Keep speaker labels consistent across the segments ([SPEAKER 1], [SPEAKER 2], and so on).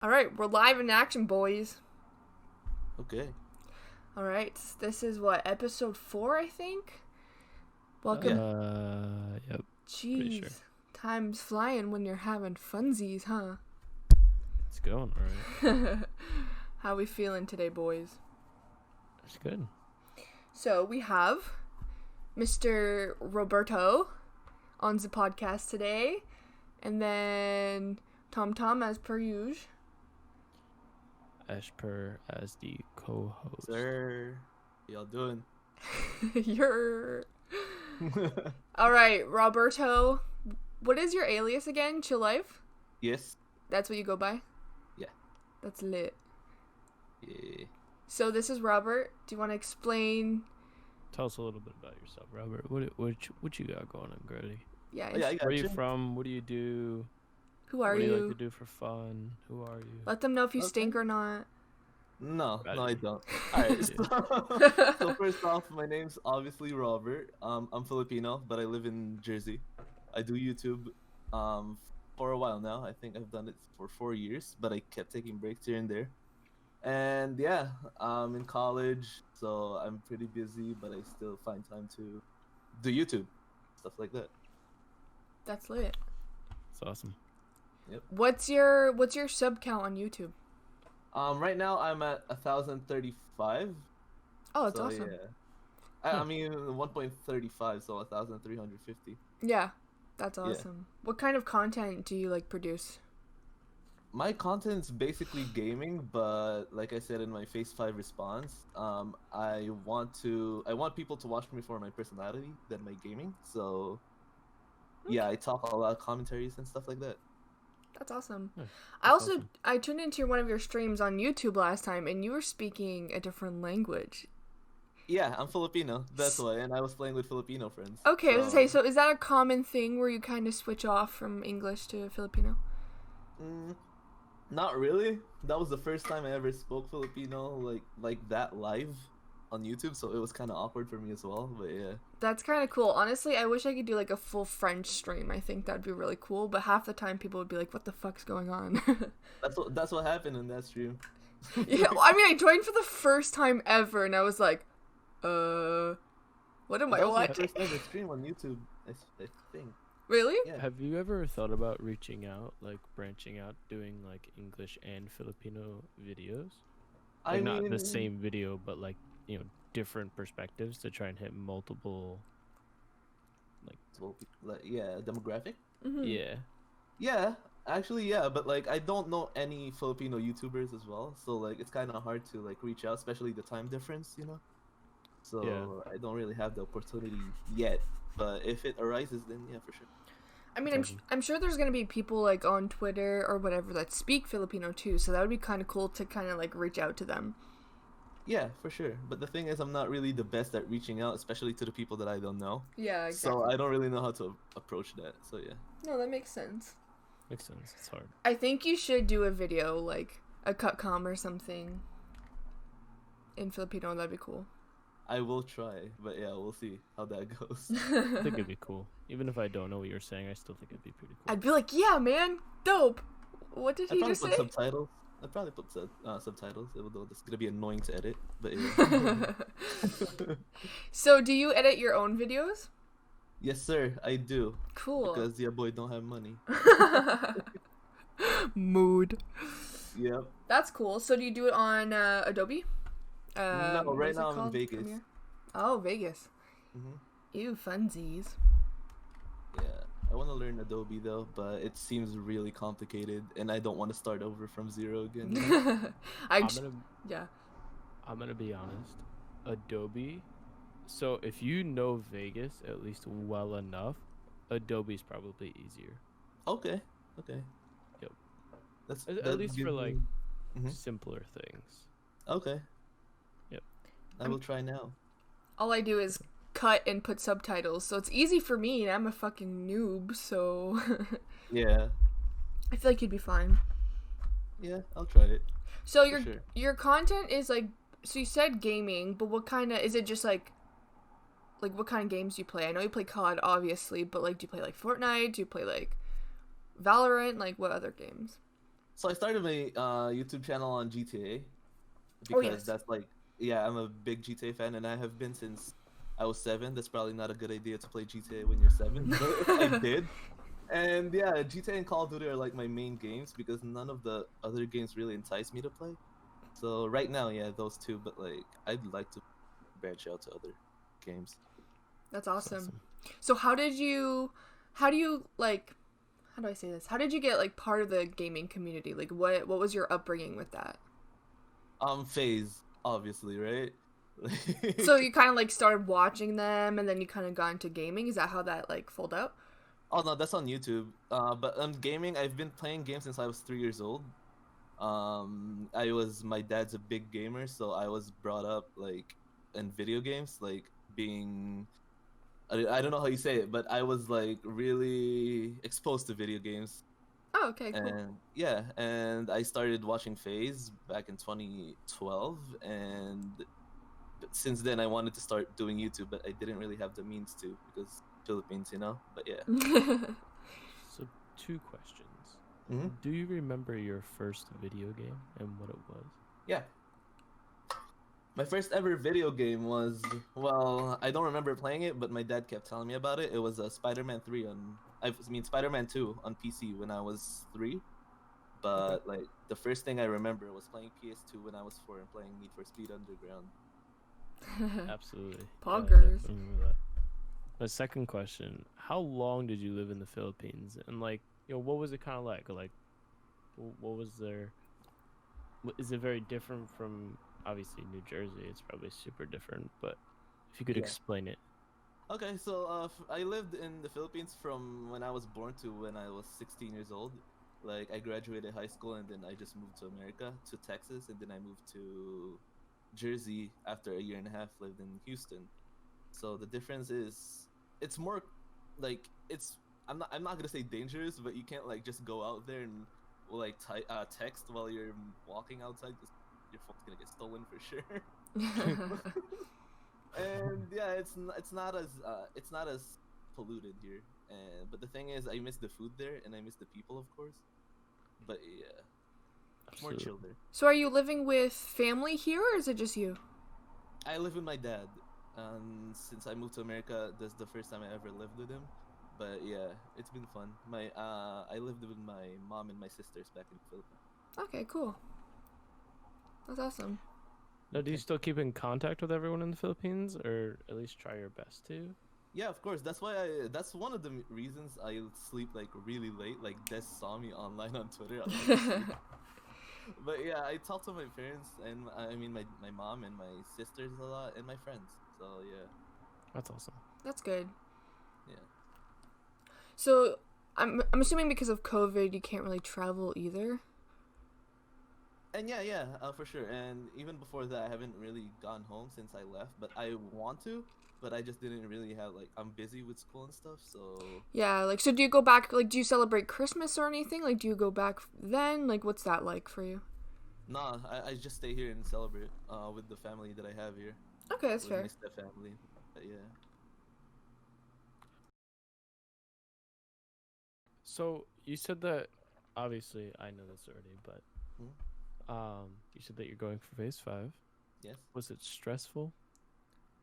[SPEAKER 1] All right, we're live in action, boys.
[SPEAKER 2] Okay.
[SPEAKER 1] All right, this is what, episode 4, I think? Welcome.
[SPEAKER 3] Yep.
[SPEAKER 1] Jeez,
[SPEAKER 3] sure.
[SPEAKER 1] time's flying when you're having funsies, huh?
[SPEAKER 3] It's going alright.
[SPEAKER 1] How we feeling today, boys?
[SPEAKER 3] It's good.
[SPEAKER 1] So we have Mr. Roberto on the podcast today, and then Tom as per usual.
[SPEAKER 3] As the co-host.
[SPEAKER 2] Sir, how y'all doing?
[SPEAKER 1] You're... All right, Roberto, what is your alias again? Chill Life?
[SPEAKER 2] Yes.
[SPEAKER 1] That's what you go by?
[SPEAKER 2] Yeah.
[SPEAKER 1] That's lit.
[SPEAKER 2] Yeah.
[SPEAKER 1] So this is Robert. Do you want to explain?
[SPEAKER 3] Tell us a little bit about yourself, Robert. What you got going on, Grady?
[SPEAKER 1] Yeah.
[SPEAKER 2] Oh, yeah, I got
[SPEAKER 3] Where are you from? What do you do?
[SPEAKER 1] Who are
[SPEAKER 3] what do
[SPEAKER 1] you?
[SPEAKER 3] you like to do for fun? Who are you?
[SPEAKER 1] Let them know if you
[SPEAKER 2] Okay.
[SPEAKER 1] stink or not.
[SPEAKER 2] No,
[SPEAKER 3] Right.
[SPEAKER 2] I don't. Alright, so first off, my name's obviously Robert. I'm Filipino, but I live in Jersey. I do YouTube for a while now. I think I've done it for 4 years, but I kept taking breaks here and there. And yeah, I'm in college, so I'm pretty busy, but I still find time to do YouTube, stuff like that.
[SPEAKER 1] That's lit.
[SPEAKER 3] It's awesome.
[SPEAKER 1] What's your sub count on YouTube?
[SPEAKER 2] Right now I'm at 1,035.
[SPEAKER 1] Oh, that's
[SPEAKER 2] So,
[SPEAKER 1] awesome.
[SPEAKER 2] Yeah. I mean 1.35, so 1,350.
[SPEAKER 1] Yeah, that's awesome. What kind of content do you like produce?
[SPEAKER 2] My content's basically gaming, but like I said in my Phase 5 response, I want people to watch me for my personality than my gaming. So yeah, I talk a lot of commentaries and stuff like that.
[SPEAKER 1] That's awesome.
[SPEAKER 3] Yeah,
[SPEAKER 1] I also
[SPEAKER 3] awesome.
[SPEAKER 1] I tuned into one of your streams on YouTube last time, and you were speaking a different language.
[SPEAKER 2] Yeah, I'm Filipino. That's why, and I was playing with Filipino friends.
[SPEAKER 1] Okay, I was gonna say, so is that a common thing where you kind of switch off from English to Filipino?
[SPEAKER 2] Not really. That was the first time I ever spoke Filipino like that live on YouTube, so it was kind of awkward for me as well. But yeah.
[SPEAKER 1] That's kind of cool. Honestly, I wish I could do like a full French stream. I think that'd be really cool. But half the time, people would be like, "What the fuck's going on?"
[SPEAKER 2] That's what happened in that stream.
[SPEAKER 1] Yeah, well, I mean, I joined for the first time ever, and I was like, what am I
[SPEAKER 2] That was my
[SPEAKER 1] watching?"
[SPEAKER 2] first ever stream on YouTube, I think.
[SPEAKER 1] Really?
[SPEAKER 2] Yeah.
[SPEAKER 3] Have you ever thought about reaching out, like branching out, doing like English and Filipino videos? Like not the same video, but like, different perspectives to try and hit multiple.
[SPEAKER 2] Yeah, demographic.
[SPEAKER 1] Mm-hmm.
[SPEAKER 3] Yeah.
[SPEAKER 2] Yeah, actually, yeah, but like I don't know any Filipino YouTubers as well, so like it's kind of hard to like reach out, especially the time difference, So
[SPEAKER 3] Yeah.
[SPEAKER 2] I don't really have the opportunity yet, but if it arises, then yeah, for sure.
[SPEAKER 1] I mean, I'm sure there's gonna be people like on Twitter or whatever that speak Filipino too, so that would be kind of cool to kind of like reach out to them.
[SPEAKER 2] Yeah, for sure. But the thing is, I'm not really the best at reaching out, especially to the people that I don't know.
[SPEAKER 1] Yeah, exactly.
[SPEAKER 2] So I don't really know how to approach that. So yeah.
[SPEAKER 1] No, that makes sense.
[SPEAKER 3] Makes sense. It's hard.
[SPEAKER 1] I think you should do a video, like a cutcom or something in Filipino. That'd be cool.
[SPEAKER 2] I will try, but yeah, we'll see how that goes.
[SPEAKER 3] I think it'd be cool. Even if I don't know what you're saying, I still think it'd be pretty cool.
[SPEAKER 1] I'd be like, yeah, man, dope. What did
[SPEAKER 2] I'd
[SPEAKER 1] he
[SPEAKER 2] probably
[SPEAKER 1] just
[SPEAKER 2] put
[SPEAKER 1] say?
[SPEAKER 2] subtitles. I'd probably put subtitles, even though it's gonna be annoying to edit. But yeah.
[SPEAKER 1] So, do you edit your own videos?
[SPEAKER 2] Yes, sir, I do.
[SPEAKER 1] Cool.
[SPEAKER 2] Because your boy don't have money.
[SPEAKER 1] Mood.
[SPEAKER 2] Yep.
[SPEAKER 1] That's cool. So, do you do it on Adobe?
[SPEAKER 2] No,
[SPEAKER 1] what
[SPEAKER 2] right
[SPEAKER 1] is it
[SPEAKER 2] now I'm in
[SPEAKER 1] called?
[SPEAKER 2] Vegas.
[SPEAKER 1] Premiere? Oh, Vegas.
[SPEAKER 2] hmm
[SPEAKER 1] Ew, funsies.
[SPEAKER 2] Yeah, I want to learn Adobe though, but it seems really complicated, and I don't want to start over from zero again.
[SPEAKER 1] Yeah.
[SPEAKER 3] I'm gonna be honest. Adobe. So if you know Vegas at least well enough, Adobe's probably easier.
[SPEAKER 2] Okay.
[SPEAKER 3] Yep.
[SPEAKER 2] That
[SPEAKER 3] At least for
[SPEAKER 2] gives
[SPEAKER 3] like
[SPEAKER 2] me- Mhm.
[SPEAKER 3] simpler things.
[SPEAKER 2] Okay.
[SPEAKER 3] Yep.
[SPEAKER 2] I will try now.
[SPEAKER 1] All I do is cut and put subtitles, so it's easy for me, and I'm a fucking noob, so
[SPEAKER 2] Yeah.
[SPEAKER 1] I feel like you'd be fine.
[SPEAKER 2] Yeah, I'll try it.
[SPEAKER 1] So
[SPEAKER 2] For sure.
[SPEAKER 1] your content is like, so you said gaming, but what kind of, is it just like what kind of games do you play? I know you play COD, obviously, but like, do you play like Fortnite? Do you play like Valorant? Like, what other games?
[SPEAKER 2] So I started my YouTube channel on GTA
[SPEAKER 1] Oh
[SPEAKER 2] because
[SPEAKER 1] yes.
[SPEAKER 2] that's like, yeah, I'm a big GTA fan, and I have been since I was 7. That's probably not a good idea to play GTA when you're 7, but I did. And yeah, GTA and Call of Duty are like my main games because none of the other games really entice me to play. So right now, yeah, those two, but like I'd like to branch out to other games.
[SPEAKER 1] That's
[SPEAKER 3] That's
[SPEAKER 1] awesome. So how do you like, how do I say this? How did you get like part of the gaming community? Like what was your upbringing with that?
[SPEAKER 2] FaZe, obviously, right?
[SPEAKER 1] So you kind of like started watching them and then you kind of got into gaming. Is that how that like folded out?
[SPEAKER 2] Oh no, that's on YouTube. But on gaming, I've been playing games since I was 3 years old. My dad's a big gamer, so I was brought up like in video games, like being I don't know how you say it, but I was like really exposed to video games.
[SPEAKER 1] Oh, okay, cool.
[SPEAKER 2] And yeah, and I started watching FaZe back in 2012, and since then I wanted to start doing YouTube, but I didn't really have the means to because Philippines, you know. But yeah.
[SPEAKER 3] So 2 questions.
[SPEAKER 2] Mm-hmm.
[SPEAKER 3] Do you remember your first video game and what it was?
[SPEAKER 2] Yeah. My first ever video game was, well, I don't remember playing it, but my dad kept telling me about it. It was Spider-Man 3 Spider-Man 2 on PC when I was 3. But like the first thing I remember was playing PS2 when I was 4 and playing Need for Speed Underground.
[SPEAKER 3] Absolutely.
[SPEAKER 1] Poggers.
[SPEAKER 3] I remember that. My second question: how long did you live in the Philippines, and like, what was it kind of like? Like, what was there? Is it very different from obviously New Jersey? It's probably super different, but if you could explain it.
[SPEAKER 2] Okay, so I lived in the Philippines from when I was born to when I was 16 years old. Like I graduated high school and then I just moved to America, to Texas, and then I moved to Jersey after a year and a half. Lived in Houston. So the difference is it's more like I'm not gonna say dangerous, but you can't like just go out there and like text while you're walking outside because your phone's gonna get stolen for sure. And yeah, it's not as polluted here. And but the thing is, I miss the food there, and I miss the people, of course. But yeah, it's more chill there.
[SPEAKER 1] So are you living with family here or is it just you?
[SPEAKER 2] I live with my dad. Since I moved to America, this is the first time I ever lived with him. But yeah, it's been fun. I lived with my mom and my sisters back in the Philippines.
[SPEAKER 1] Okay, cool. That's awesome.
[SPEAKER 3] Now, do you still keep in contact with everyone in the Philippines, or at least try your best to?
[SPEAKER 2] Yeah, of course. That's one of the reasons I sleep like really late. Like Des saw me online on Twitter. But yeah, I talk to my parents and I mean my mom and my sisters a lot and my friends. So yeah.
[SPEAKER 3] That's awesome.
[SPEAKER 1] That's good.
[SPEAKER 2] Yeah.
[SPEAKER 1] So I'm assuming because of COVID you can't really travel either.
[SPEAKER 2] And yeah, for sure. And even before that, I haven't really gone home since I left. But I want to, but I just didn't really have I'm busy with school and stuff. So
[SPEAKER 1] yeah, like so do you go back? Like, do you celebrate Christmas or anything? Like, do you go back then? Like, what's that like for you?
[SPEAKER 2] nah, I just stay here and celebrate with the family that I have here.
[SPEAKER 1] Okay, that's
[SPEAKER 2] with
[SPEAKER 1] fair.
[SPEAKER 2] my step family. But yeah.
[SPEAKER 3] So you said that, obviously I know this already, but you said that you're going for phase 5.
[SPEAKER 2] Yes.
[SPEAKER 3] Was it stressful?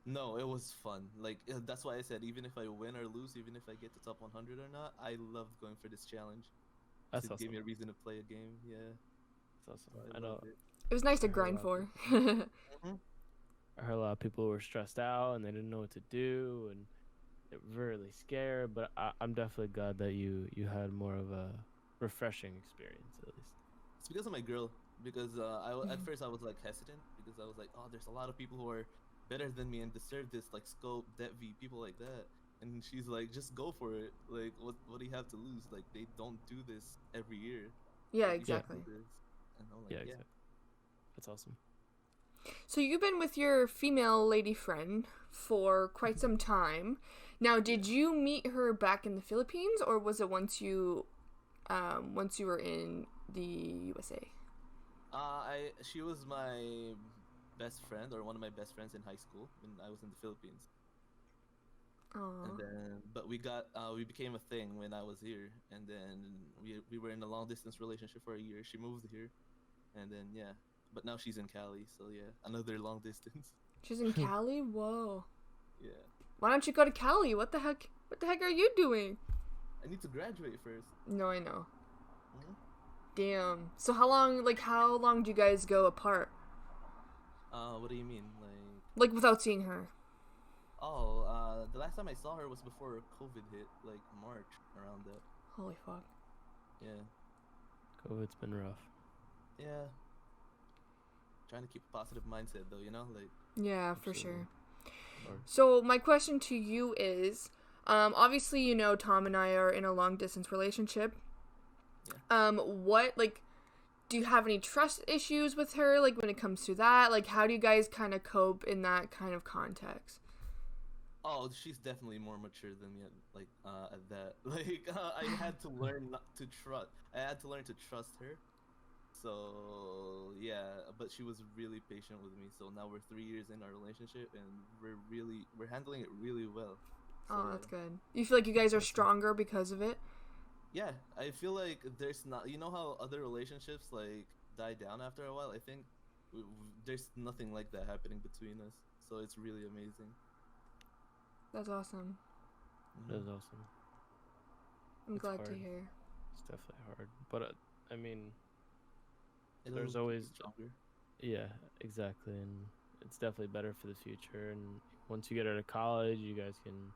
[SPEAKER 2] No, it was fun. Like that's why I said even if I win or lose, even if I get to top 100 or not, I loved going for this challenge.
[SPEAKER 3] That's
[SPEAKER 2] to
[SPEAKER 3] awesome.
[SPEAKER 2] give me a reason to play a game. Yeah.
[SPEAKER 3] That's awesome.
[SPEAKER 2] So I
[SPEAKER 3] know.
[SPEAKER 2] loved it.
[SPEAKER 1] It was nice to
[SPEAKER 3] I heard
[SPEAKER 1] grind
[SPEAKER 3] a lot
[SPEAKER 1] for.
[SPEAKER 3] I heard a lot of people were stressed out and they didn't know what to do and they were really scared. But I'm definitely glad that you had more of a refreshing experience at least.
[SPEAKER 2] It's because of my girl. Because at first I was like hesitant because I was like, oh, there's a lot of people who are better than me and deserve this, like Scope, DevV, people like that. And she's like, just go for it. Like, what do you have to lose? Like, they don't do this every year.
[SPEAKER 1] Yeah,
[SPEAKER 2] like,
[SPEAKER 1] exactly.
[SPEAKER 2] And I'm like,
[SPEAKER 3] yeah, exactly. That's awesome.
[SPEAKER 1] So you've been with your female lady friend for quite some time. Now, did you meet her back in the Philippines, or was it once you were in the USA?
[SPEAKER 2] She was my best friend, or one of my best friends in high school when I was in the Philippines.
[SPEAKER 1] Oh.
[SPEAKER 2] And then, but we became a thing when I was here, and then we were in a long distance relationship for a year. She moved here, and then yeah, but now she's in Cali, so yeah, another long distance.
[SPEAKER 1] She's in Cali? Whoa.
[SPEAKER 2] Yeah.
[SPEAKER 1] Why don't you go to Cali? What the heck? What the heck are you doing?
[SPEAKER 2] I need to graduate first.
[SPEAKER 1] No, I know.
[SPEAKER 2] Mhm.
[SPEAKER 1] Damn. So how long do you guys go apart?
[SPEAKER 2] What do you mean?
[SPEAKER 1] Like without seeing her?
[SPEAKER 2] The last time I saw her was before COVID hit, like March, around that.
[SPEAKER 1] Holy fuck.
[SPEAKER 2] Yeah.
[SPEAKER 3] COVID's been rough.
[SPEAKER 2] Yeah. Trying to keep a positive mindset though, like.
[SPEAKER 1] Yeah, for sure.
[SPEAKER 3] Absolutely.
[SPEAKER 1] So my question to you is, obviously Tom and I are in a long distance relationship.
[SPEAKER 2] Yeah.
[SPEAKER 1] Do you have any trust issues with her, like when it comes to that? Like how do you guys kind of cope in that kind of context?
[SPEAKER 2] Oh, she's definitely more mature than me at that. Like I had to learn not to trust. I had to learn to trust her. So yeah, but she was really patient with me. So now we're 3 years in our relationship, and we're handling it really well. So,
[SPEAKER 1] Oh, that's good. You feel like you guys are stronger because of it?
[SPEAKER 2] Yeah, I feel like there's not. You know how other relationships like die down after a while. I think there's nothing like that happening between us. So it's really amazing.
[SPEAKER 1] That's awesome.
[SPEAKER 3] That's awesome.
[SPEAKER 1] I'm
[SPEAKER 3] It's
[SPEAKER 1] glad to
[SPEAKER 3] hard.
[SPEAKER 1] hear.
[SPEAKER 3] It's definitely hard, but I mean,
[SPEAKER 2] It'll
[SPEAKER 3] there's
[SPEAKER 2] keep
[SPEAKER 3] always
[SPEAKER 2] you stronger.
[SPEAKER 3] yeah, exactly, and it's definitely better for the future. And once you get out of college, you guys can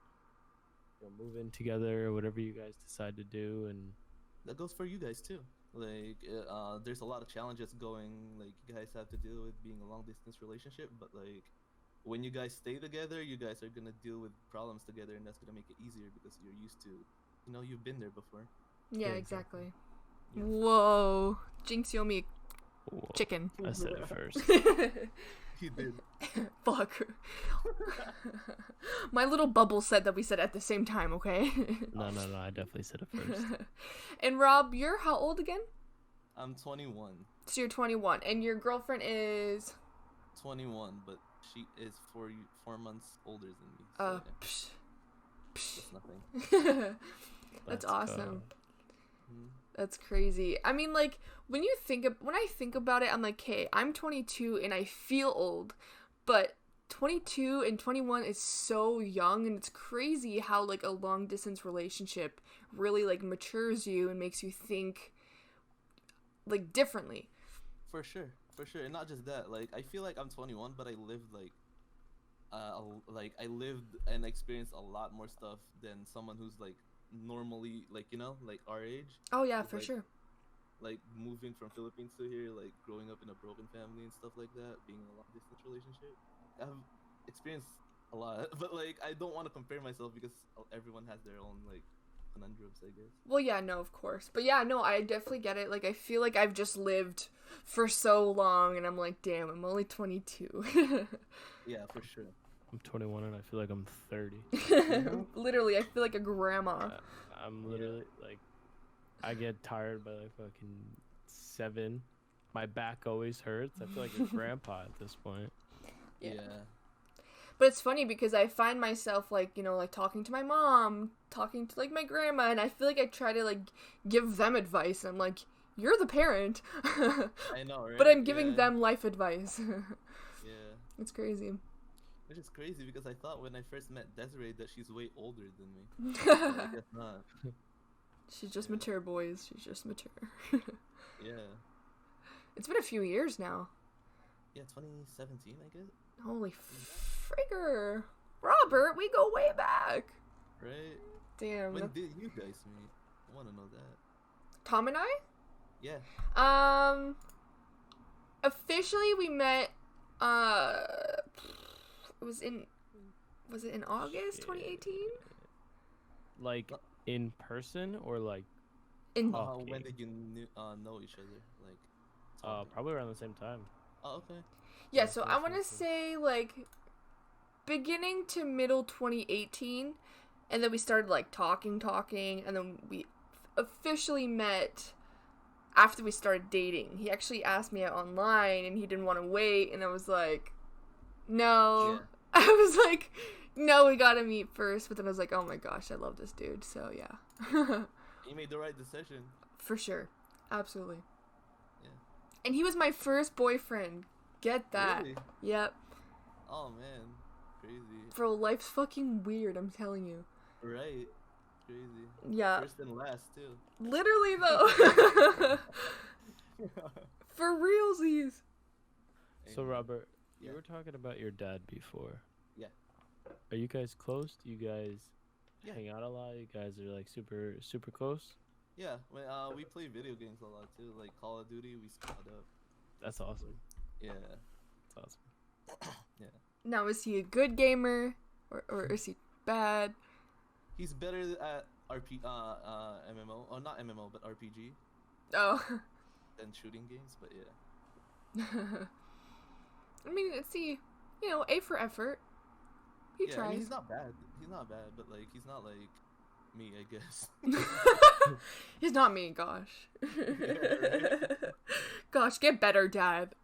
[SPEAKER 3] move in together or whatever you guys decide to do. And
[SPEAKER 2] That goes for you guys too. Like, there's a lot of challenges like you guys have to deal with being a long distance relationship, but like, when you guys stay together, you guys are gonna deal with problems together, and that's gonna make it easier because you're used to, you've been there before.
[SPEAKER 1] Yeah,
[SPEAKER 3] Yeah,
[SPEAKER 1] exactly.
[SPEAKER 2] Yeah.
[SPEAKER 1] Whoa. Jinx, you owe me
[SPEAKER 3] whoa,
[SPEAKER 1] chicken.
[SPEAKER 3] I said it first.
[SPEAKER 2] He did.
[SPEAKER 1] Fuck. My little bubble said that we said at the same time, okay?
[SPEAKER 3] No, I definitely said it first.
[SPEAKER 1] And Rob, you're how old again?
[SPEAKER 2] I'm 21.
[SPEAKER 1] So you're 21, and your girlfriend is
[SPEAKER 2] 21, but she is 4 months older than me. So yeah,
[SPEAKER 1] psh,
[SPEAKER 2] that's nothing.
[SPEAKER 1] That's
[SPEAKER 3] Let's
[SPEAKER 1] awesome.
[SPEAKER 3] go.
[SPEAKER 2] Mhm.
[SPEAKER 1] That's crazy. I mean, like, when I think about it, I'm like, hey, I'm 22 and I feel old, but 22 and 21 is so young, and it's crazy how, like, a long distance relationship really, like, matures you and makes you think, like, differently.
[SPEAKER 2] For sure, and not just that. Like, I feel like I'm 21, but I lived I lived and experienced a lot more stuff than someone who's like normally like our age.
[SPEAKER 1] Oh, yeah,
[SPEAKER 2] It's
[SPEAKER 1] for
[SPEAKER 2] like,
[SPEAKER 1] sure.
[SPEAKER 2] Like moving from Philippines to here, like growing up in a broken family and stuff like that, being in a long distance relationship. I've experienced a lot, but like I don't want to compare myself because everyone has their own like conundrums, I guess.
[SPEAKER 1] Well, yeah, no, of course. But yeah, no, I definitely get it. Like, I feel like I've just lived for so long, and I'm like, damn, I'm only 22.
[SPEAKER 2] Yeah, for sure.
[SPEAKER 3] I'm 21 and I feel like I'm 30.
[SPEAKER 1] Literally, I feel like a grandma.
[SPEAKER 3] I'm literally like, I get tired by like fucking 7. My back always hurts. I feel like a grandpa at this point.
[SPEAKER 1] Yeah.
[SPEAKER 2] Yeah.
[SPEAKER 1] But it's funny because I find myself like, like talking to my mom, talking to like my grandma, and I feel like I try to like give them advice. I'm like, you're the parent.
[SPEAKER 2] I know, right?
[SPEAKER 1] But I'm giving
[SPEAKER 2] Yeah.
[SPEAKER 1] them life advice.
[SPEAKER 2] Yeah.
[SPEAKER 1] It's crazy.
[SPEAKER 2] Which is crazy because I thought when I first met Desiree that she's way older than me. But I guess not.
[SPEAKER 1] She's just
[SPEAKER 2] Yeah.
[SPEAKER 1] mature, boys. She's just mature.
[SPEAKER 2] Yeah.
[SPEAKER 1] It's been a few years now.
[SPEAKER 2] Yeah, 2017, I guess.
[SPEAKER 1] Holy frigger. Robert, we go way back.
[SPEAKER 2] Right?
[SPEAKER 1] Damn.
[SPEAKER 2] When did you guys meet? I want to know that.
[SPEAKER 1] Tom and I?
[SPEAKER 2] Yeah.
[SPEAKER 1] Officially we met, was it in August 2018?
[SPEAKER 3] Like in person or like
[SPEAKER 1] In
[SPEAKER 3] Okay.
[SPEAKER 2] When did you know each other? Like, talk?
[SPEAKER 3] probably around the same time.
[SPEAKER 2] Oh, okay.
[SPEAKER 1] Yeah,
[SPEAKER 3] Yeah,
[SPEAKER 1] so I want to
[SPEAKER 3] 2017.
[SPEAKER 1] say like beginning to middle 2018, and then we started like talking, and then we officially met after we started dating. He actually asked me out online, and he didn't want to wait, and I was like, no.
[SPEAKER 2] Yeah.
[SPEAKER 1] I was like, No, we gotta meet first, but then I was like, oh my gosh, I love this dude, so yeah.
[SPEAKER 2] You made the right decision.
[SPEAKER 1] For sure. Absolutely.
[SPEAKER 2] Yeah.
[SPEAKER 1] And he was my first boyfriend. Get that.
[SPEAKER 2] Really?
[SPEAKER 1] Yep.
[SPEAKER 2] Oh man, crazy.
[SPEAKER 1] Bro, life's fucking weird, I'm telling you.
[SPEAKER 2] Right. Crazy.
[SPEAKER 1] Yeah.
[SPEAKER 2] First and last too.
[SPEAKER 1] Literally though. For realsies.
[SPEAKER 3] So Robert,
[SPEAKER 2] Yeah.
[SPEAKER 3] you were talking about your dad before.
[SPEAKER 2] Yeah.
[SPEAKER 3] Are you guys close? Do you guys
[SPEAKER 2] Yeah.
[SPEAKER 3] hang out a lot? You guys are like super close?
[SPEAKER 2] Yeah, we play video games a lot too, like Call of Duty. We squad up.
[SPEAKER 3] That's awesome.
[SPEAKER 2] Yeah.
[SPEAKER 3] That's awesome.
[SPEAKER 2] Yeah.
[SPEAKER 1] Now, is he a good gamer? Or is he bad?
[SPEAKER 2] He's better at MMO. Oh, not MMO, but RPG
[SPEAKER 1] Oh.
[SPEAKER 2] than shooting games. But yeah.
[SPEAKER 1] I mean, it's A for effort. He
[SPEAKER 2] Yeah,
[SPEAKER 1] tries.
[SPEAKER 2] I mean, he's not bad. He's not bad, but like he's not like me, I guess.
[SPEAKER 1] He's not me, gosh.
[SPEAKER 2] Right?
[SPEAKER 1] Gosh, get better, Dad.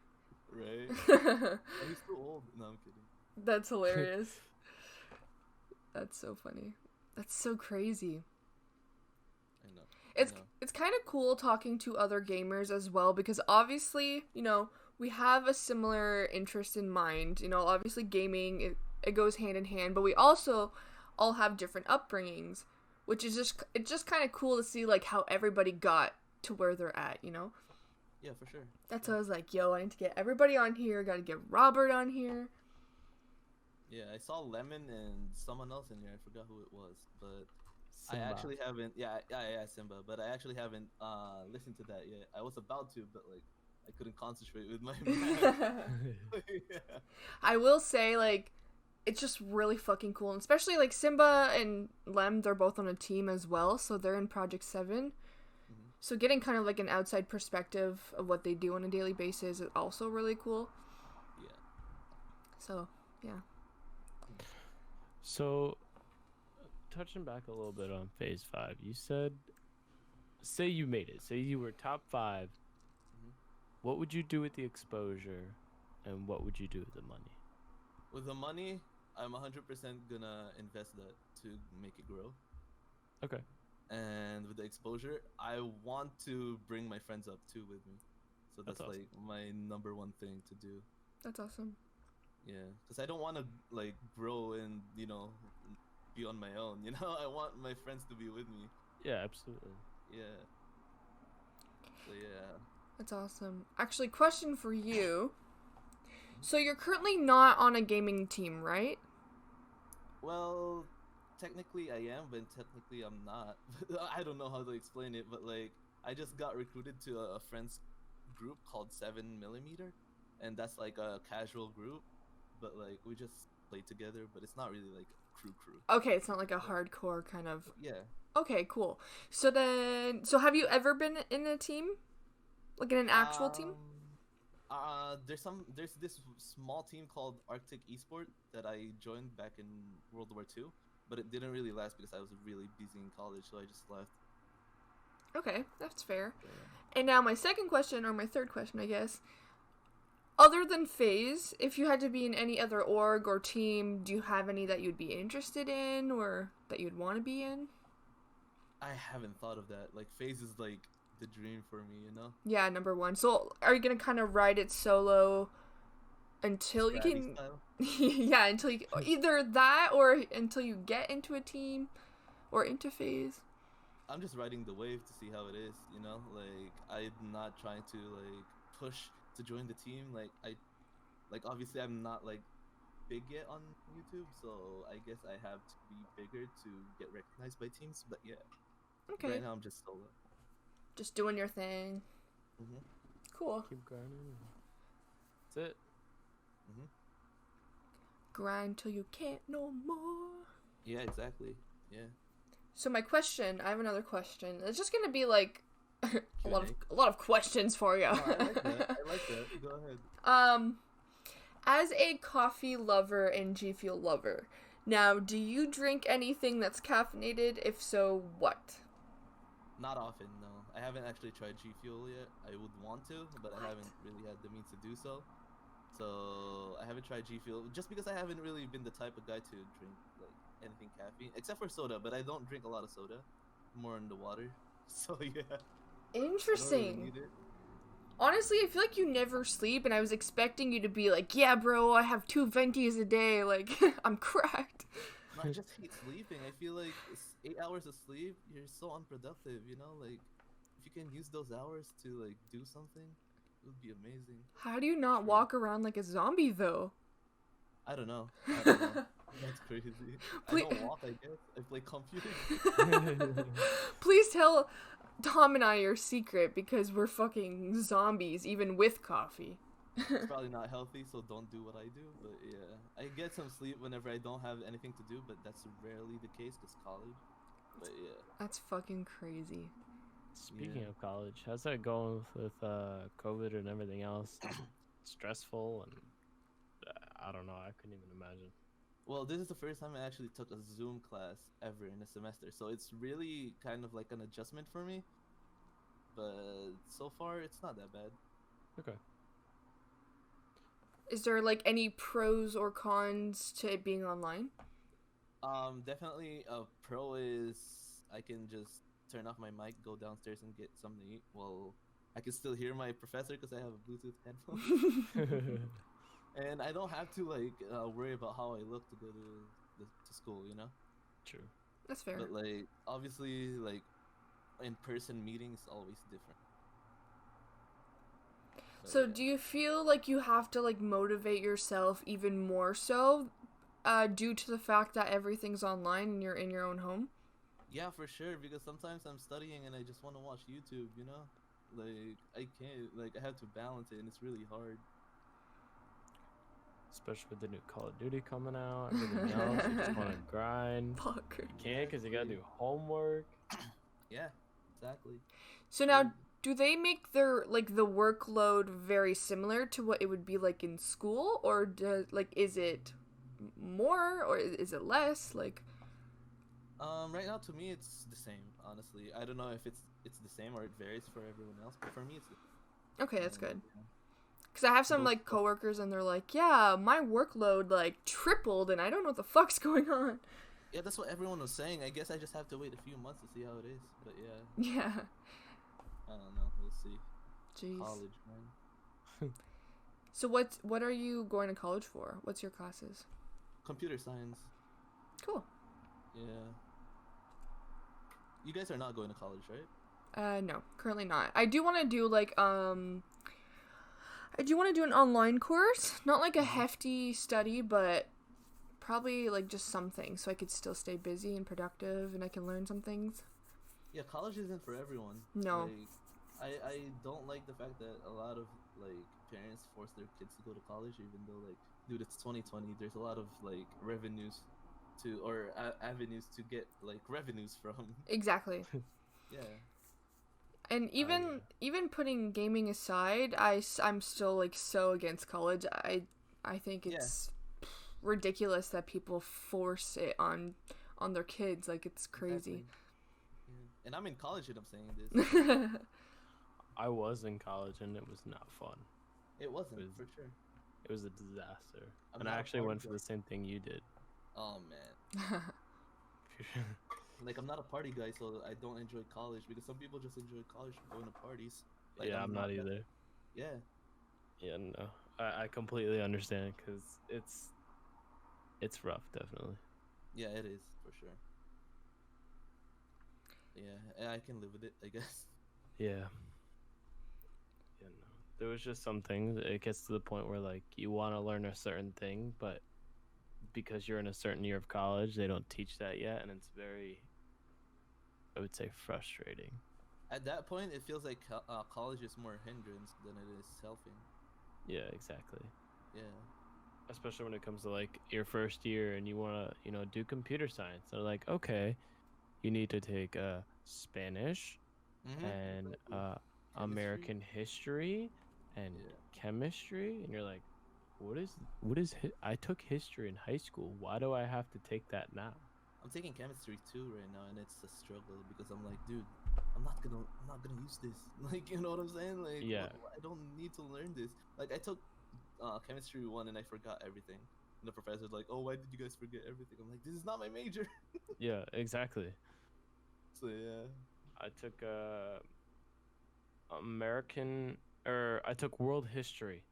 [SPEAKER 2] Right? Oh, he's too old. No, I'm kidding.
[SPEAKER 1] That's hilarious. That's so funny. That's so crazy.
[SPEAKER 2] I know.
[SPEAKER 1] It's kind of cool talking to other gamers as well, because obviously, we have a similar interest in mind. Obviously gaming, it goes hand in hand, but we also all have different upbringings, which is just kind of cool to see like how everybody got to where they're at,
[SPEAKER 2] Yeah, for sure.
[SPEAKER 1] That's why I was like, yo, I need to get everybody on here, gotta get Robert on here.
[SPEAKER 2] Yeah, I saw Lemon and someone else in here. I forgot who it was, but
[SPEAKER 3] Simba.
[SPEAKER 2] I actually haven't. Yeah, Simba. But I actually haven't listened to that yet. I was about to, but like I couldn't concentrate with my mind. Yeah.
[SPEAKER 1] I will say, like, it's just really fucking cool, and especially like Simba and Lem, they're both on a team as well, so they're in Project 7.
[SPEAKER 2] Mhm.
[SPEAKER 1] So getting kind of like an outside perspective of what they do on a daily basis is also really cool.
[SPEAKER 2] Yeah.
[SPEAKER 1] So, yeah.
[SPEAKER 3] So, touching back a little bit on Phase 5, you said, say you made it, say you were top 5, what would you do with the exposure, and what would you do with the money?
[SPEAKER 2] With the money, I'm 100% gonna invest that to make it grow.
[SPEAKER 3] Okay.
[SPEAKER 2] And with the exposure, I want to bring my friends up too with me. So that's
[SPEAKER 3] awesome.
[SPEAKER 2] like my number one thing to do.
[SPEAKER 1] That's awesome.
[SPEAKER 2] Yeah, because I don't want to like grow and be on my own. I want my friends to be with me.
[SPEAKER 3] Yeah, absolutely.
[SPEAKER 2] Yeah. So yeah.
[SPEAKER 1] That's awesome. Actually, question for you. So you're currently not on a gaming team, right?
[SPEAKER 2] Well, technically I am, but technically I'm not. I don't know how to explain it, but like I just got recruited to a friend's group called 7mm, and that's like a casual group, but like we just play together, but it's not really like crew.
[SPEAKER 1] Okay, it's not like a hardcore kind of...
[SPEAKER 2] Yeah.
[SPEAKER 1] Okay, cool. So have you ever been in a team? Like in an actual team?
[SPEAKER 2] There's this small team called Arctic Esport that I joined back in World War II, but it didn't really last because I was really busy in college, so I just left.
[SPEAKER 1] Okay, that's fair.
[SPEAKER 2] Yeah.
[SPEAKER 1] And now my second question, or my third question, I guess. Other than FaZe, if you had to be in any other org or team, do you have any that you'd be interested in or that you'd want to be in?
[SPEAKER 2] I haven't thought of that. Like FaZe is like the dream for me,
[SPEAKER 1] Yeah, number one. So are you gonna kind of ride it solo until you can...
[SPEAKER 2] style.
[SPEAKER 1] Yeah, until you... Either that or until you get into a team or into FaZe.
[SPEAKER 2] I'm just riding the wave to see how it is, Like I'm not trying to like push to join the team. Like obviously I'm not like big yet on YouTube, so I guess I have to be bigger to get recognized by teams. But yeah,
[SPEAKER 1] Okay.
[SPEAKER 2] right now I'm just solo.
[SPEAKER 1] Just doing your thing.
[SPEAKER 2] Mhm.
[SPEAKER 1] Cool.
[SPEAKER 3] Keep grinding. That's it.
[SPEAKER 2] Mhm.
[SPEAKER 1] Grind till you can't no more.
[SPEAKER 2] Yeah, exactly. Yeah.
[SPEAKER 1] So my question, I have another question. It's just gonna be like a lot
[SPEAKER 2] Q&A.
[SPEAKER 1] of questions for you.
[SPEAKER 2] No, I like that. Go ahead.
[SPEAKER 1] As a coffee lover and G Fuel lover, now do you drink anything that's caffeinated? If so, what?
[SPEAKER 2] Not often, no. I haven't actually tried G Fuel yet. I would want to, but I haven't really had the means to do so. So I haven't tried G Fuel just because I haven't really been the type of guy to drink like anything caffeine except for soda. But I don't drink a lot of soda, more in the water. So yeah, I don't really
[SPEAKER 1] Interesting.
[SPEAKER 2] need it.
[SPEAKER 1] Honestly, I feel like you never sleep, and I was expecting you to be like, yeah, bro, I have 2 ventis a day. Like, I'm cracked.
[SPEAKER 2] No, I just hate sleeping. I feel like 8 hours of sleep, you're so unproductive. You know, like if you can use those hours to like do something, it would be amazing.
[SPEAKER 1] How do you not
[SPEAKER 2] Sure.
[SPEAKER 1] walk around like a zombie, though?
[SPEAKER 2] I don't know. I don't know. That's crazy.
[SPEAKER 1] Please-
[SPEAKER 2] I don't walk. I guess I play computer.
[SPEAKER 1] Please tell Tom and I your secret, because we're fucking zombies, even with coffee.
[SPEAKER 2] It's probably not healthy, so don't do what I do. But yeah, I get some sleep whenever I don't have anything to do, but that's rarely the case because college. But yeah.
[SPEAKER 1] That's fucking crazy.
[SPEAKER 3] Speaking
[SPEAKER 2] Yeah.
[SPEAKER 3] of college, how's that going with COVID and everything else? Stressful and I don't know. I couldn't even imagine.
[SPEAKER 2] Well, this is the first time I actually took a Zoom class ever in a semester, so it's really kind of like an adjustment for me. But so far, it's not that bad.
[SPEAKER 3] Okay.
[SPEAKER 1] Is there like any pros or cons to it being online?
[SPEAKER 2] Definitely a pro is I can just turn off my mic, go downstairs, and get something to eat. Well, I can still hear my professor because I have a Bluetooth headphone. And I don't have to like worry about how I look to go to school, you know.
[SPEAKER 3] True.
[SPEAKER 1] That's fair.
[SPEAKER 2] But like obviously, like in-person meetings always different. But,
[SPEAKER 1] So
[SPEAKER 2] yeah.
[SPEAKER 1] do you feel like you have to like motivate yourself even more so due to the fact that everything's online and you're in your own home?
[SPEAKER 2] Yeah, for sure. Because sometimes I'm studying and I just want to watch YouTube, you know. Like I can't. Like I have to balance it, and it's really hard.
[SPEAKER 3] Especially with the new Call of Duty coming out, everything else. You just want to grind.
[SPEAKER 1] Fuck.
[SPEAKER 3] You can't because you gotta do homework.
[SPEAKER 2] Yeah, exactly.
[SPEAKER 1] So now, do they make their like the workload very similar to what it would be like in school, or is it more or is it less? Like,
[SPEAKER 2] Right now to me it's the same. Honestly, I don't know if it's the same or it varies for everyone else, but for me it's.
[SPEAKER 1] okay, that's good.
[SPEAKER 2] Yeah.
[SPEAKER 1] Because I have some
[SPEAKER 2] Both-
[SPEAKER 1] like coworkers and they're like, yeah, my workload like tripled and I don't know what the fuck's going on.
[SPEAKER 2] Yeah, that's what everyone was saying. I guess I just have to wait a few months to see how it is. But yeah,
[SPEAKER 1] Yeah.
[SPEAKER 2] I don't know. We'll see.
[SPEAKER 1] Jeez.
[SPEAKER 2] College, man.
[SPEAKER 1] So what are you going to college for? What's your classes?
[SPEAKER 2] Computer science.
[SPEAKER 1] Cool.
[SPEAKER 2] Yeah. You guys are not going to college, right?
[SPEAKER 1] No, currently not. I do want to do like I do want to do an online course, not like a hefty study, but probably like just something so I could still stay busy and productive and I can learn some things.
[SPEAKER 2] Yeah, college isn't for everyone.
[SPEAKER 1] No.
[SPEAKER 2] Like, I don't like the fact that a lot of like parents force their kids to go to college, even though like, dude, it's 2020. There's a lot of like revenues to or avenues to get like revenues from.
[SPEAKER 1] Exactly.
[SPEAKER 2] Yeah.
[SPEAKER 1] And even putting gaming aside, I'm still like so against college. I think it's ridiculous that people force it on their kids. Like it's crazy.
[SPEAKER 2] Exactly. Yeah. And I'm in college and I'm saying this.
[SPEAKER 3] I was in college and it was not fun.
[SPEAKER 2] It wasn't,
[SPEAKER 3] It was-
[SPEAKER 2] for sure.
[SPEAKER 3] It was a disaster.
[SPEAKER 2] I'm
[SPEAKER 3] And I
[SPEAKER 2] not a
[SPEAKER 3] actually
[SPEAKER 2] party
[SPEAKER 3] went for
[SPEAKER 2] guy.
[SPEAKER 3] the same thing you did.
[SPEAKER 2] Oh man. Like I'm not a party guy, so I don't enjoy college because some people just enjoy college for going to parties. Like,
[SPEAKER 3] yeah, I'm not
[SPEAKER 2] that-
[SPEAKER 3] either.
[SPEAKER 2] Yeah.
[SPEAKER 3] Yeah, no. I completely understand because it's rough, definitely.
[SPEAKER 2] Yeah, it is for sure. Yeah, I can live with it, I guess.
[SPEAKER 3] Yeah. Yeah, no. There was just some things. It gets to the point where like you want to learn a certain thing, but because you're in a certain year of college, they don't teach that yet, and it's very, I would say, frustrating.
[SPEAKER 2] At that point, it feels like college is more hindrance than it is helping.
[SPEAKER 3] Yeah, exactly.
[SPEAKER 2] Yeah.
[SPEAKER 3] Especially when it comes to like your first year and you want to, do computer science. They're like, okay, you need to take Spanish
[SPEAKER 2] Mm-hmm.
[SPEAKER 3] and American history and chemistry, and you're like, what is I took history in high school. Why do I have to take that now?
[SPEAKER 2] I'm taking chemistry too right now, and it's a struggle because I'm like, dude, I'm not gonna use this. Like, you know what I'm saying? Like,
[SPEAKER 3] Yeah.
[SPEAKER 2] I don't need to learn this. Like, I took chemistry 1 and I forgot everything. And the professor's like, "Oh, why did you guys forget everything?" I'm like, "This is not my major."
[SPEAKER 3] Yeah, exactly.
[SPEAKER 2] So yeah.
[SPEAKER 3] I took American, or I took world history.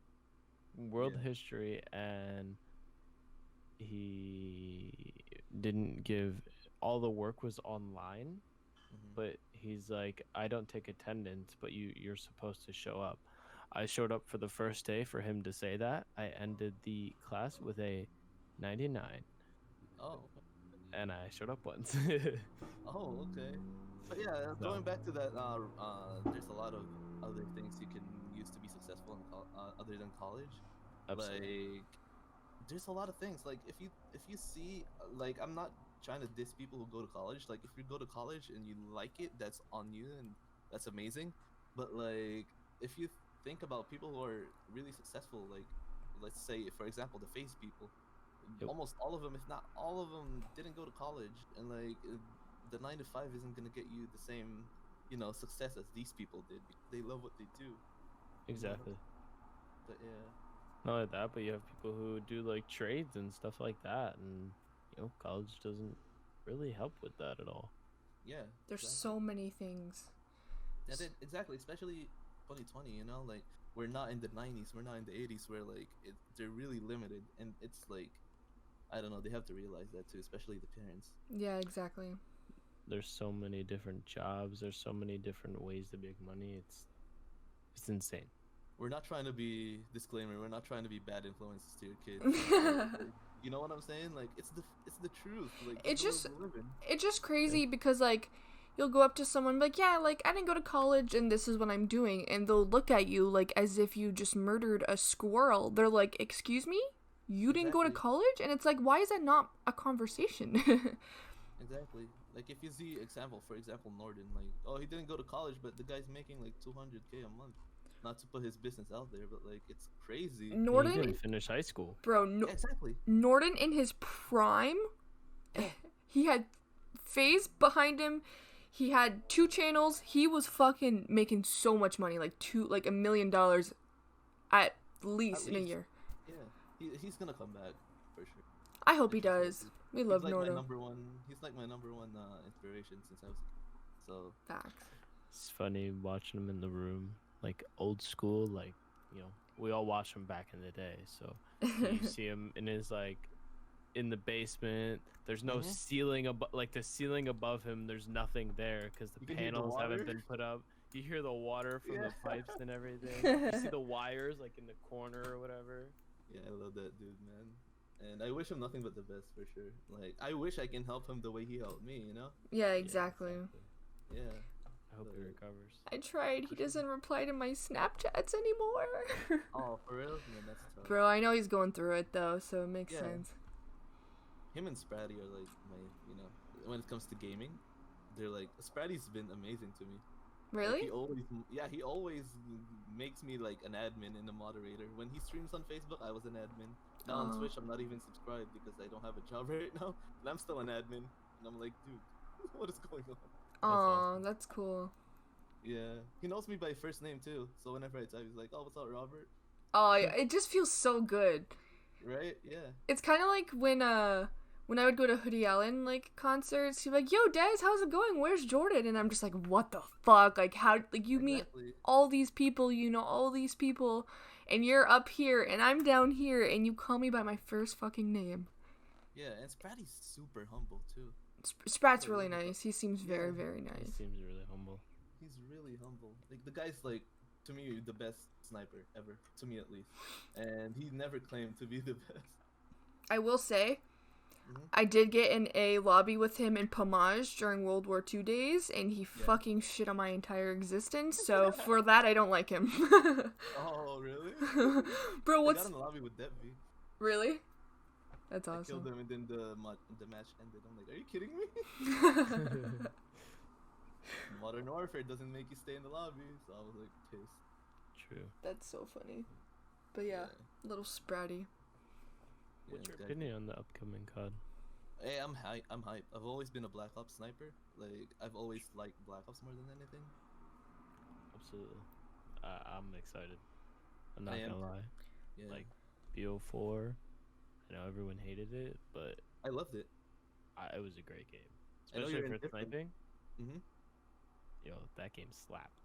[SPEAKER 3] World
[SPEAKER 2] Yeah.
[SPEAKER 3] history, and he didn't give, all the work was online,
[SPEAKER 2] Hmm.
[SPEAKER 3] but he's like, I don't take attendance, but you're supposed to show up. I showed up for the first day for him to say that. I ended the class with a 99,
[SPEAKER 2] Oh.
[SPEAKER 3] and I showed up once.
[SPEAKER 2] Oh, okay. But yeah,
[SPEAKER 3] So,
[SPEAKER 2] going back to that, there's a lot of other things you can use to be successful in other than college.
[SPEAKER 3] absolutely.
[SPEAKER 2] Like, there's a lot of things. Like, if you see, like, I'm not trying to diss people who go to college. Like, if you go to college and you like it, that's on you, and that's amazing. But like, if you think about people who are really successful, like, let's say, for example, the FaZe people,
[SPEAKER 3] Yep.
[SPEAKER 2] almost all of them, if not all of them, didn't go to college, and like, the 9 to 5 isn't gonna get you the same, success as these people did because they love what they do. You know what
[SPEAKER 3] Exactly.
[SPEAKER 2] But yeah.
[SPEAKER 3] Not like that, but you have people who do like trades and stuff like that, and college doesn't really help with that at all.
[SPEAKER 2] Yeah,
[SPEAKER 1] There's
[SPEAKER 2] exactly.
[SPEAKER 1] so many things.
[SPEAKER 2] And then, exactly, especially 2020, like, we're not in the 90s, we're not in the 80s where, like, they're really limited, and it's like, I don't know, they have to realize that too, especially the parents.
[SPEAKER 1] Yeah, exactly.
[SPEAKER 3] There's so many different jobs. There's so many different ways to make money. It's insane.
[SPEAKER 2] We're not trying to be, disclaimer, we're not trying to be bad influences to your kids. You know what I'm saying? Like, it's the truth. Like, this is
[SPEAKER 1] It's
[SPEAKER 2] the world
[SPEAKER 1] just
[SPEAKER 2] we live in.
[SPEAKER 1] it's just crazy because like you'll go up to someone and be like, yeah, like I didn't go to college and this is what I'm doing, and they'll look at you like as if you just murdered a squirrel. They're like, excuse me, you didn't go to
[SPEAKER 2] Exactly.
[SPEAKER 1] college? And it's like, why is that not a conversation?
[SPEAKER 2] Exactly. Like, if you see for example, Norden, like, oh, he didn't go to college, but the guy's making like 200K a month. Not to put his business out there, but like, it's crazy.
[SPEAKER 3] Yeah, he
[SPEAKER 1] Norden,
[SPEAKER 3] didn't finish high school.
[SPEAKER 1] bro,
[SPEAKER 2] Yeah, exactly.
[SPEAKER 1] Norden in his prime, he had FaZe behind him. He had 2 channels. He was fucking making so much money, like $1 million at least
[SPEAKER 2] At
[SPEAKER 1] in a
[SPEAKER 2] least,
[SPEAKER 1] year.
[SPEAKER 2] yeah, he's gonna come back for sure.
[SPEAKER 1] I hope
[SPEAKER 2] Like,
[SPEAKER 1] he does. We
[SPEAKER 2] he's
[SPEAKER 1] love
[SPEAKER 2] like my
[SPEAKER 1] Nordo.
[SPEAKER 2] number one. He's like my number one inspiration since I was a kid. So
[SPEAKER 1] Facts.
[SPEAKER 3] It's funny watching him in the room, like old school. Like, we all watched him back in the day. So you see him in his in the basement. There's no ceiling above, like the ceiling above him. There's nothing there because the
[SPEAKER 2] you can hear the
[SPEAKER 3] panels haven't
[SPEAKER 2] water.
[SPEAKER 3] been put up. You hear the water from
[SPEAKER 2] Yeah.
[SPEAKER 3] the pipes and everything. You see the wires like in the corner or whatever.
[SPEAKER 2] Yeah, I love that dude, man. And I wish him nothing but the best for sure. Like, I wish I can help him the way he helped me.
[SPEAKER 1] Yeah, exactly.
[SPEAKER 2] Yeah.
[SPEAKER 3] I hope he recovers.
[SPEAKER 1] I tried. He doesn't reply to my Snapchats anymore.
[SPEAKER 2] Oh, for real? Man, that's tough.
[SPEAKER 1] Bro, I know he's going through it though, so it makes
[SPEAKER 2] Yeah.
[SPEAKER 1] sense.
[SPEAKER 2] Him and Spratty are like my, when it comes to gaming, they're like, Spratty's been amazing to me. Like,
[SPEAKER 1] Really?
[SPEAKER 2] he always makes me like an admin and a moderator. When he streams on Facebook, I was an admin. Now on
[SPEAKER 1] Aw.
[SPEAKER 2] Twitch, I'm not even subscribed because I don't have a job right now, and I'm still an admin. And I'm like, dude, what is going on?
[SPEAKER 1] Aw,
[SPEAKER 3] awesome.
[SPEAKER 1] that's cool.
[SPEAKER 2] Yeah, he knows me by first name too. So whenever I type, he's like, "Oh, what's up, Robert?"
[SPEAKER 1] Oh, it just feels so good.
[SPEAKER 2] Right? Yeah.
[SPEAKER 1] It's kind of like when I would go to Hoodie Allen like concerts. He'd be like, "Yo, Des, how's it going? Where's Jordan?" And I'm just like, "What the fuck? Like, how? Like, you meet
[SPEAKER 2] Exactly.
[SPEAKER 1] all these people, all these people, and you're up here, and I'm down here, and you call me by my first fucking name."
[SPEAKER 2] Yeah, and Spratty's super humble too.
[SPEAKER 1] Sprat's really nice. He seems very, very
[SPEAKER 3] He
[SPEAKER 1] nice.
[SPEAKER 3] seems really humble.
[SPEAKER 2] He's really humble. Like, the guy's like, to me, the best sniper ever. To me, at least. And he never claimed to be the best.
[SPEAKER 1] I will say,
[SPEAKER 2] Mhm.
[SPEAKER 1] I did get in a lobby with him in Pomage during World War II days, and he fucking shit on my entire existence. So for that, I don't like him.
[SPEAKER 2] Oh, really?
[SPEAKER 1] Bro,
[SPEAKER 2] I
[SPEAKER 1] what's
[SPEAKER 2] got in the lobby with Dev-V.
[SPEAKER 1] really? That's
[SPEAKER 2] I killed
[SPEAKER 1] awesome.
[SPEAKER 2] him, and then the match ended. I'm like, are you kidding me? Modern Warfare doesn't make you stay in the lobby, so I was like pissed.
[SPEAKER 3] True.
[SPEAKER 1] That's so funny. But yeah, little Sprouty.
[SPEAKER 3] What's your
[SPEAKER 2] exactly.
[SPEAKER 3] opinion on the upcoming COD?
[SPEAKER 2] Hey, I'm hype. I've always been a Black Ops sniper, Like I've always liked Black Ops more than anything.
[SPEAKER 3] Absolutely. I'm excited. I'm
[SPEAKER 2] I
[SPEAKER 3] not
[SPEAKER 2] am.
[SPEAKER 3] gonna lie.
[SPEAKER 2] Yeah,
[SPEAKER 3] Like BO4, I know everyone hated it, but
[SPEAKER 2] I loved it.
[SPEAKER 3] it was a great game,
[SPEAKER 2] I know
[SPEAKER 3] especially
[SPEAKER 2] you're
[SPEAKER 3] for
[SPEAKER 2] indifferent.
[SPEAKER 3] sniping.
[SPEAKER 2] Mm-hmm.
[SPEAKER 3] Yo, that game slapped.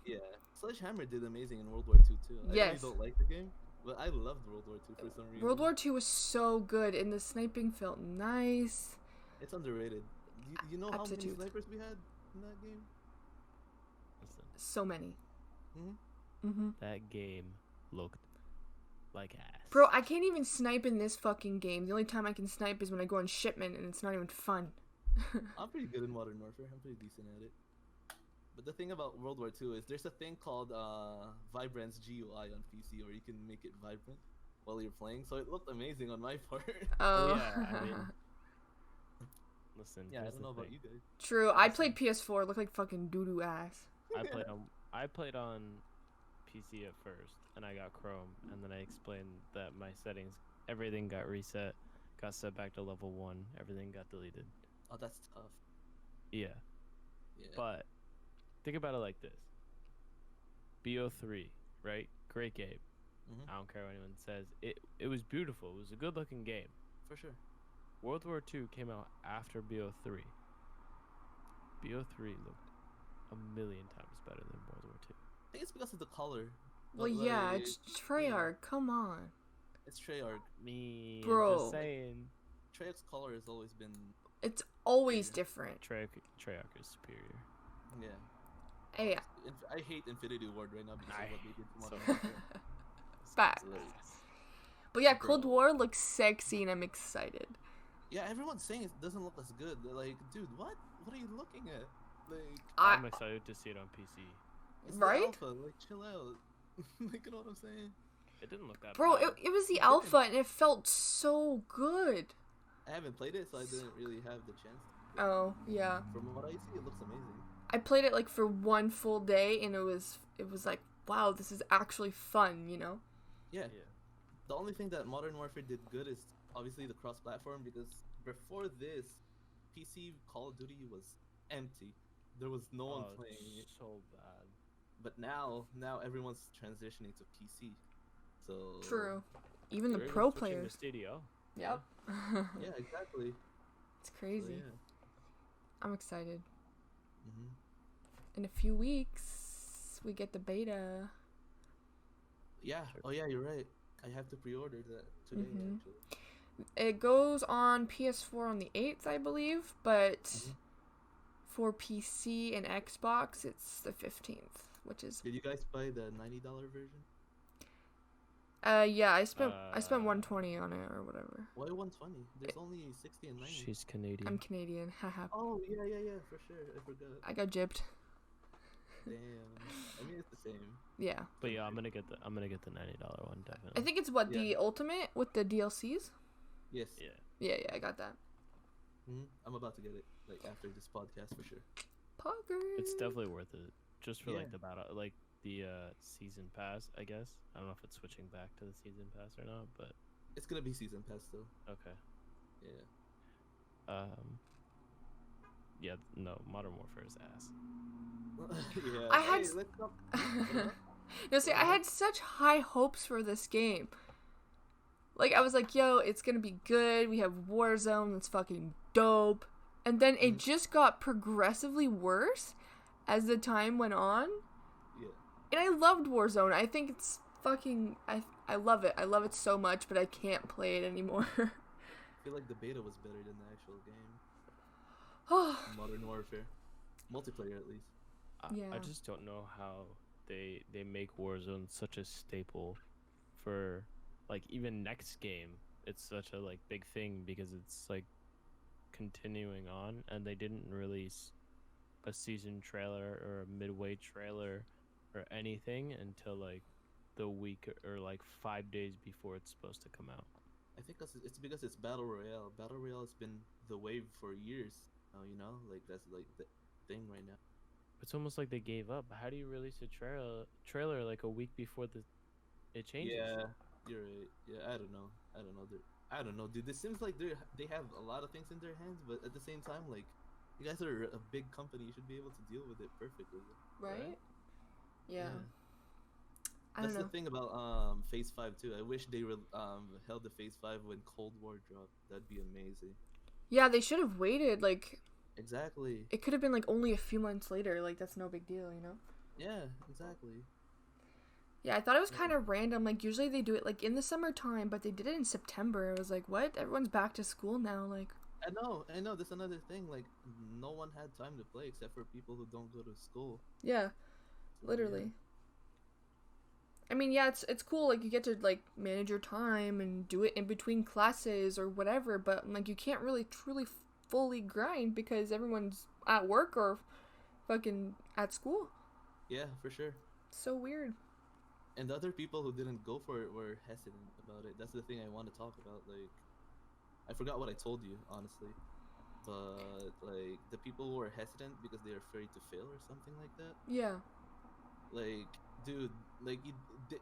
[SPEAKER 2] Yeah, Sledgehammer did amazing in World War II too. I really
[SPEAKER 1] Yes.
[SPEAKER 2] don't like the game, but I loved World War II for some reason.
[SPEAKER 1] World War II was so good, and the sniping felt nice.
[SPEAKER 2] It's underrated. You know how many
[SPEAKER 1] Absolute.
[SPEAKER 2] snipers we had in that game?
[SPEAKER 3] Listen,
[SPEAKER 1] So many.
[SPEAKER 2] Mm-hmm.
[SPEAKER 3] that game looked like ass.
[SPEAKER 1] Bro, I can't even snipe in this fucking game. The only time I can snipe is when I go on shipment, and it's not even fun.
[SPEAKER 2] I'm pretty good in Modern Warfare. I'm pretty decent at it. But the thing about World War II is there's a thing called Vibrance GUI on PC where you can make it vibrant while you're playing. So it looked amazing on my part.
[SPEAKER 1] Oh.
[SPEAKER 3] Yeah, I mean, listen.
[SPEAKER 2] Yeah, I
[SPEAKER 3] here's
[SPEAKER 2] don't
[SPEAKER 3] the
[SPEAKER 2] know about
[SPEAKER 3] thing.
[SPEAKER 2] you guys.
[SPEAKER 1] True. I played PS4. It looked like fucking doo-doo ass.
[SPEAKER 3] I played on PC at first, and I got Chrome, and then I explained that my settings, everything got reset, got set back to level 1, everything got deleted.
[SPEAKER 2] Oh, that's tough.
[SPEAKER 3] Yeah,
[SPEAKER 2] Yeah.
[SPEAKER 3] but think about it like this: BO3, right? Great game.
[SPEAKER 2] Mhm.
[SPEAKER 3] I don't care what anyone says. It was beautiful. It was a good looking game.
[SPEAKER 2] For sure.
[SPEAKER 3] World War II came out after BO3. BO3 looked a million times better than World War II.
[SPEAKER 2] I think it's because of the color.
[SPEAKER 1] Well,
[SPEAKER 2] But,
[SPEAKER 1] yeah,
[SPEAKER 2] like,
[SPEAKER 1] it's Treyarch. Come on.
[SPEAKER 2] It's Treyarch.
[SPEAKER 3] Me,
[SPEAKER 1] Bro.
[SPEAKER 3] just saying.
[SPEAKER 2] Treyarch's color has always been.
[SPEAKER 1] It's always
[SPEAKER 2] Yeah.
[SPEAKER 1] different.
[SPEAKER 3] Treyarch is superior.
[SPEAKER 2] Yeah.
[SPEAKER 1] Hey,
[SPEAKER 2] I hate Infinity Ward right now because
[SPEAKER 3] I
[SPEAKER 2] of what they did to
[SPEAKER 3] so
[SPEAKER 2] Modern
[SPEAKER 3] much.
[SPEAKER 2] Warfare.
[SPEAKER 1] Facts.
[SPEAKER 2] Like,
[SPEAKER 1] But yeah, Cold
[SPEAKER 2] Bro.
[SPEAKER 1] War looks sexy, and I'm excited.
[SPEAKER 2] yeah, everyone's saying it doesn't look as good. They're like, dude, what? What are you looking at? Like,
[SPEAKER 3] I'm excited to see it on PC.
[SPEAKER 2] it's
[SPEAKER 1] Right?
[SPEAKER 2] the alpha. Like, chill out. Like, you know what I'm saying?
[SPEAKER 3] It didn't look that
[SPEAKER 1] Bro,
[SPEAKER 3] bad.
[SPEAKER 1] it was the
[SPEAKER 2] It
[SPEAKER 1] alpha, and it felt so good.
[SPEAKER 2] I haven't played it, so I didn't really have the chance.
[SPEAKER 1] Oh, yeah.
[SPEAKER 2] From what I see, it looks amazing.
[SPEAKER 1] I played it like for one full day, and it was like, wow, this is actually fun, you know?
[SPEAKER 2] Yeah.
[SPEAKER 3] Yeah.
[SPEAKER 2] The only thing that Modern Warfare did good is obviously the cross-platform, because before this, PC Call of Duty was empty. There was no one
[SPEAKER 3] Oh,
[SPEAKER 2] playing it.
[SPEAKER 3] so bad.
[SPEAKER 2] But now everyone's transitioning to PC. So
[SPEAKER 1] True. Even the
[SPEAKER 3] They're even
[SPEAKER 1] pro
[SPEAKER 3] switching to
[SPEAKER 1] players.
[SPEAKER 3] Studio.
[SPEAKER 1] Yep.
[SPEAKER 2] Yeah, exactly.
[SPEAKER 1] It's
[SPEAKER 2] So,
[SPEAKER 1] crazy.
[SPEAKER 2] yeah.
[SPEAKER 1] I'm excited.
[SPEAKER 2] Hmm.
[SPEAKER 1] In a few weeks, we get the beta.
[SPEAKER 2] Yeah. Oh yeah, you're right. I have to pre-order that today.
[SPEAKER 1] Mhm.
[SPEAKER 2] Actually.
[SPEAKER 1] It goes on PS4 on the 8th, I believe, but
[SPEAKER 2] Mhm.
[SPEAKER 1] for PC and Xbox, it's the 15th, which is
[SPEAKER 2] Did you guys buy the $90 version?
[SPEAKER 1] yeah, I spent 120 on it or whatever.
[SPEAKER 2] Why 120? There's only 60 and 90.
[SPEAKER 3] She's Canadian.
[SPEAKER 1] I'm Canadian, haha.
[SPEAKER 2] Oh yeah, for sure. I forgot.
[SPEAKER 1] I got gypped.
[SPEAKER 2] Damn. I mean, it's the same.
[SPEAKER 1] Yeah.
[SPEAKER 3] But yeah, I'm gonna get the $90 one definitely.
[SPEAKER 1] I think it's what, the
[SPEAKER 2] Yeah.
[SPEAKER 1] ultimate with the DLCs?
[SPEAKER 2] Yes.
[SPEAKER 3] Yeah.
[SPEAKER 1] Yeah, I got that.
[SPEAKER 2] I'm about to get it like after this podcast for sure.
[SPEAKER 1] Poggers.
[SPEAKER 3] It's definitely worth it. Just for
[SPEAKER 2] Yeah.
[SPEAKER 3] like the battle, like the season pass, I guess. I don't know if it's switching back to the season pass or not, but
[SPEAKER 2] It's gonna be season pass though.
[SPEAKER 3] okay.
[SPEAKER 2] Yeah.
[SPEAKER 3] Yeah, no, Modern Warfare is ass.
[SPEAKER 2] Yeah.
[SPEAKER 1] I had
[SPEAKER 2] Hey,
[SPEAKER 1] s-
[SPEAKER 2] let's not.
[SPEAKER 1] No, see, I had such high hopes for this game. Like, I was like, yo, it's gonna be good. We have Warzone, that's fucking dope. And then it just got progressively worse as the time went on.
[SPEAKER 2] Yeah.
[SPEAKER 1] And I loved Warzone. I think it's fucking... I love it. I love it so much, but I can't play it anymore.
[SPEAKER 2] I feel like the beta was better than the actual game. Modern Warfare, multiplayer at least.
[SPEAKER 1] Yeah.
[SPEAKER 3] I just don't know how they make Warzone such a staple for like even next game. It's such a like big thing because it's like continuing on, and they didn't release a season trailer or a midway trailer or anything until like the week or like 5 days before it's supposed to come out.
[SPEAKER 2] I think it's because it's battle royale. Battle royale has been the wave for years now. You know, like that's like the thing right now.
[SPEAKER 3] It's almost like they gave up. How do you release a trailer like a week before it changes?
[SPEAKER 2] Yeah, you're right. Yeah, I don't know. I don't know, dude. It seems like they have a lot of things in their hands, but at the same time, like You guys are a big company. You should be able to deal with it perfectly.
[SPEAKER 1] Right? Yeah. I
[SPEAKER 2] That's
[SPEAKER 1] don't
[SPEAKER 2] the
[SPEAKER 1] know.
[SPEAKER 2] thing about Phase 5 too. I wish they held the Phase 5 when Cold War dropped. That'd be amazing.
[SPEAKER 1] Yeah, they should have waited. Like,
[SPEAKER 2] Exactly.
[SPEAKER 1] it could have been like only a few months later. Like, that's no big deal, you know?
[SPEAKER 2] Yeah, exactly.
[SPEAKER 1] Yeah, I thought it was kind of random. Like, usually they do it like in the summertime, but they did it in September. I was like, what? Everyone's back to school now. Like,
[SPEAKER 2] I know. That's another thing. Like, no one had time to play except for people who don't go to school.
[SPEAKER 1] yeah,
[SPEAKER 2] So,
[SPEAKER 1] literally.
[SPEAKER 2] yeah.
[SPEAKER 1] I mean, yeah, it's cool. Like, you get to like manage your time and do it in between classes or whatever. But like, you can't really truly fully grind because everyone's at work or fucking at school.
[SPEAKER 2] Yeah, for sure.
[SPEAKER 1] So weird.
[SPEAKER 2] And the other people who didn't go for it were hesitant about it. That's the thing I want to talk about. Like, I forgot what I told you, honestly. But, like, the people who were hesitant because they're afraid to fail or something like that.
[SPEAKER 1] Yeah.
[SPEAKER 2] Like, dude, like,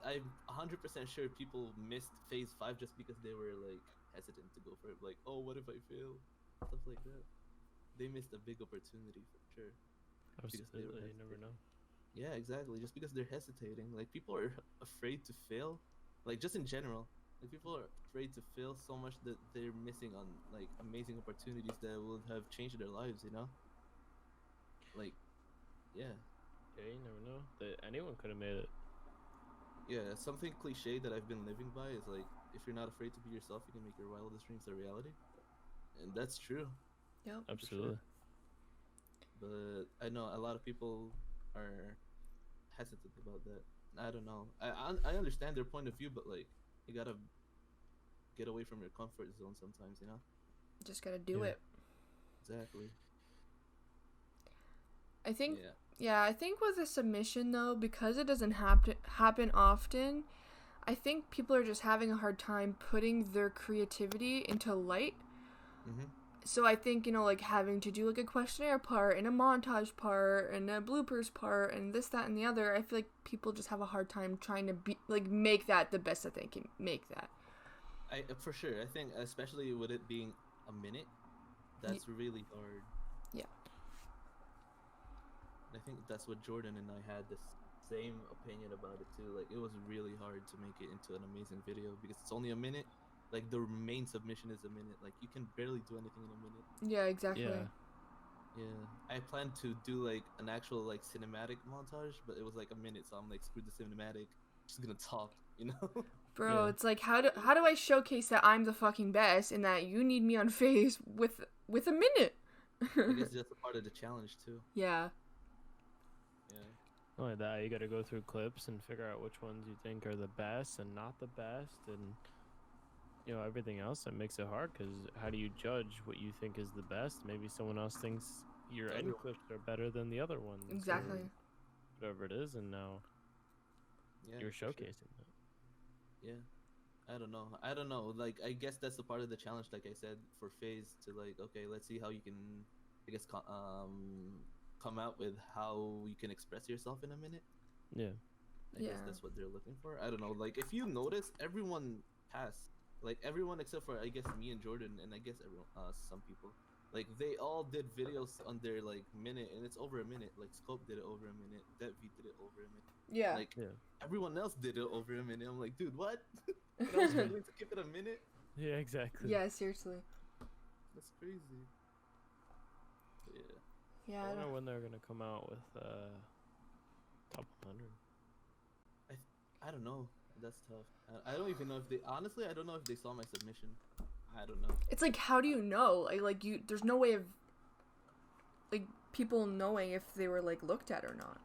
[SPEAKER 2] I'm 100% sure people missed Phase 5 just because they were, like, hesitant to go for it. Like, oh, what if I fail? Stuff like that. They missed a big opportunity for sure.
[SPEAKER 3] Absolutely, you never know.
[SPEAKER 2] Yeah, exactly. Just because they're hesitating. Like, people are afraid to fail. Like, just in general. Like, people are afraid to fail so much that they're missing on, like, amazing opportunities that would have changed their lives, you know? Like, yeah.
[SPEAKER 3] Yeah, you never know. That anyone could have made it.
[SPEAKER 2] Yeah, something cliche that I've been living by is, like, if you're not afraid to be yourself, you can make your wildest dreams a reality. And that's true.
[SPEAKER 1] Yep.
[SPEAKER 3] Absolutely.
[SPEAKER 2] Sure. But I know a lot of people are hesitant about that. I don't know. I understand their point of view, but like, you gotta get away from your comfort zone sometimes, you know?
[SPEAKER 1] Just gotta do it.
[SPEAKER 2] Exactly.
[SPEAKER 1] I think. Yeah, I think with a submission though, because it doesn't happen often, I think people are just having a hard time putting their creativity into light.
[SPEAKER 2] Mm-hmm.
[SPEAKER 1] So I think, you know, like having to do like a questionnaire part and a montage part and a bloopers part and this, that, and the other, I feel like people just have a hard time trying to be like make that the best that they can make that.
[SPEAKER 2] For sure. I think especially with it being a minute, that's really hard.
[SPEAKER 1] Yeah.
[SPEAKER 2] I think that's what Jordan and I had this same opinion about it too. Like, it was really hard to make it into an amazing video because it's only a minute. Like, the main submission is a minute. Like, you can barely do anything in a minute.
[SPEAKER 1] Yeah, exactly.
[SPEAKER 2] Yeah. I planned to do like an actual like cinematic montage, but it was like a minute, so I'm like, screw the cinematic. I'm just gonna talk, you know?
[SPEAKER 1] Bro, it's like how do I showcase that I'm the fucking best and that you need me on FaZe with a minute?
[SPEAKER 2] I guess that's a part of the challenge too.
[SPEAKER 1] Yeah.
[SPEAKER 3] Not only that, you got to go through clips and figure out which ones you think are the best and not the best, and you know everything else that makes it hard. Because how do you judge what you think is the best? Maybe someone else thinks your end clips are better than the other ones.
[SPEAKER 1] Exactly.
[SPEAKER 3] Whatever it is, and now you're showcasing that.
[SPEAKER 2] Yeah. I don't know. Like, I guess that's the part of the challenge. Like I said, for FaZe to like, okay, let's see how you can, I guess, come out with how you can express yourself in a minute.
[SPEAKER 3] Yeah.
[SPEAKER 2] I guess that's what they're looking for. I don't know. Like, if you notice, everyone passed. Like, everyone except for, I guess, me and Jordan, and I guess everyone, some people. Like, they all did videos on their, like, minute, and it's over a minute. Like, Scope did it over a minute. DevV did it over a minute.
[SPEAKER 1] Yeah.
[SPEAKER 2] Like, everyone else did it over a minute. I'm like, dude, what? And I was struggling to keep it a minute?
[SPEAKER 3] Yeah, exactly.
[SPEAKER 1] Yeah, seriously.
[SPEAKER 2] That's crazy.
[SPEAKER 1] Yeah.
[SPEAKER 3] I wonder when they're gonna come out with top 100.
[SPEAKER 2] I don't know. That's tough. I don't even know if they. Honestly, I don't know if they saw my submission. I don't know.
[SPEAKER 1] It's like, how do you know? Like you, there's no way of like people knowing if they were like looked at or not.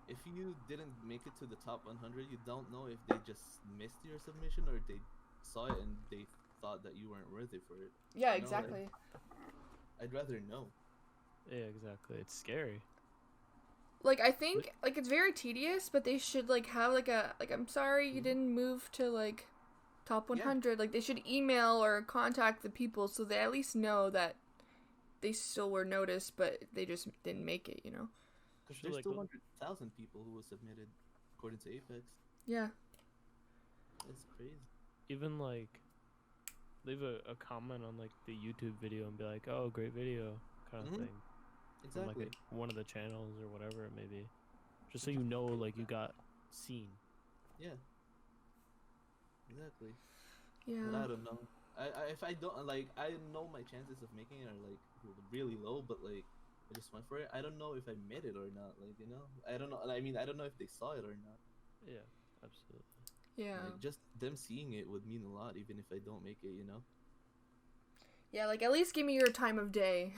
[SPEAKER 2] If you didn't make it to the top 100, you don't know if they just missed your submission or they saw it and they thought that you weren't worthy for it.
[SPEAKER 1] Yeah, exactly.
[SPEAKER 2] I'd rather know.
[SPEAKER 3] Yeah, exactly. It's scary.
[SPEAKER 1] Like, I think like it's very tedious, but they should like have like a I'm sorry you didn't move to like top 100. Like, they should email or contact the people so they at least know that they still were noticed, but they just didn't make it, you know?
[SPEAKER 2] Because there's 200,000 people who was submitted, according to Apex.
[SPEAKER 1] Yeah.
[SPEAKER 2] That's crazy.
[SPEAKER 3] Even, like, leave a comment on, like, the YouTube video and be like, oh, great video, kind of thing. from like
[SPEAKER 2] Exactly.
[SPEAKER 3] one of the channels or whatever it may be, just so you know like you got seen.
[SPEAKER 2] Yeah. Exactly. But
[SPEAKER 1] Yeah.
[SPEAKER 2] I don't know. If I don't like, I know my chances of making it are like really low, but like I just went for it. I don't know if I made it or not. Like, you know, I don't know. I mean, I don't know if they saw it or not.
[SPEAKER 3] Yeah, absolutely.
[SPEAKER 1] Yeah.
[SPEAKER 2] Like, just them seeing it would mean a lot, even if I don't make it. You know.
[SPEAKER 1] Yeah, like at least give me your time of day.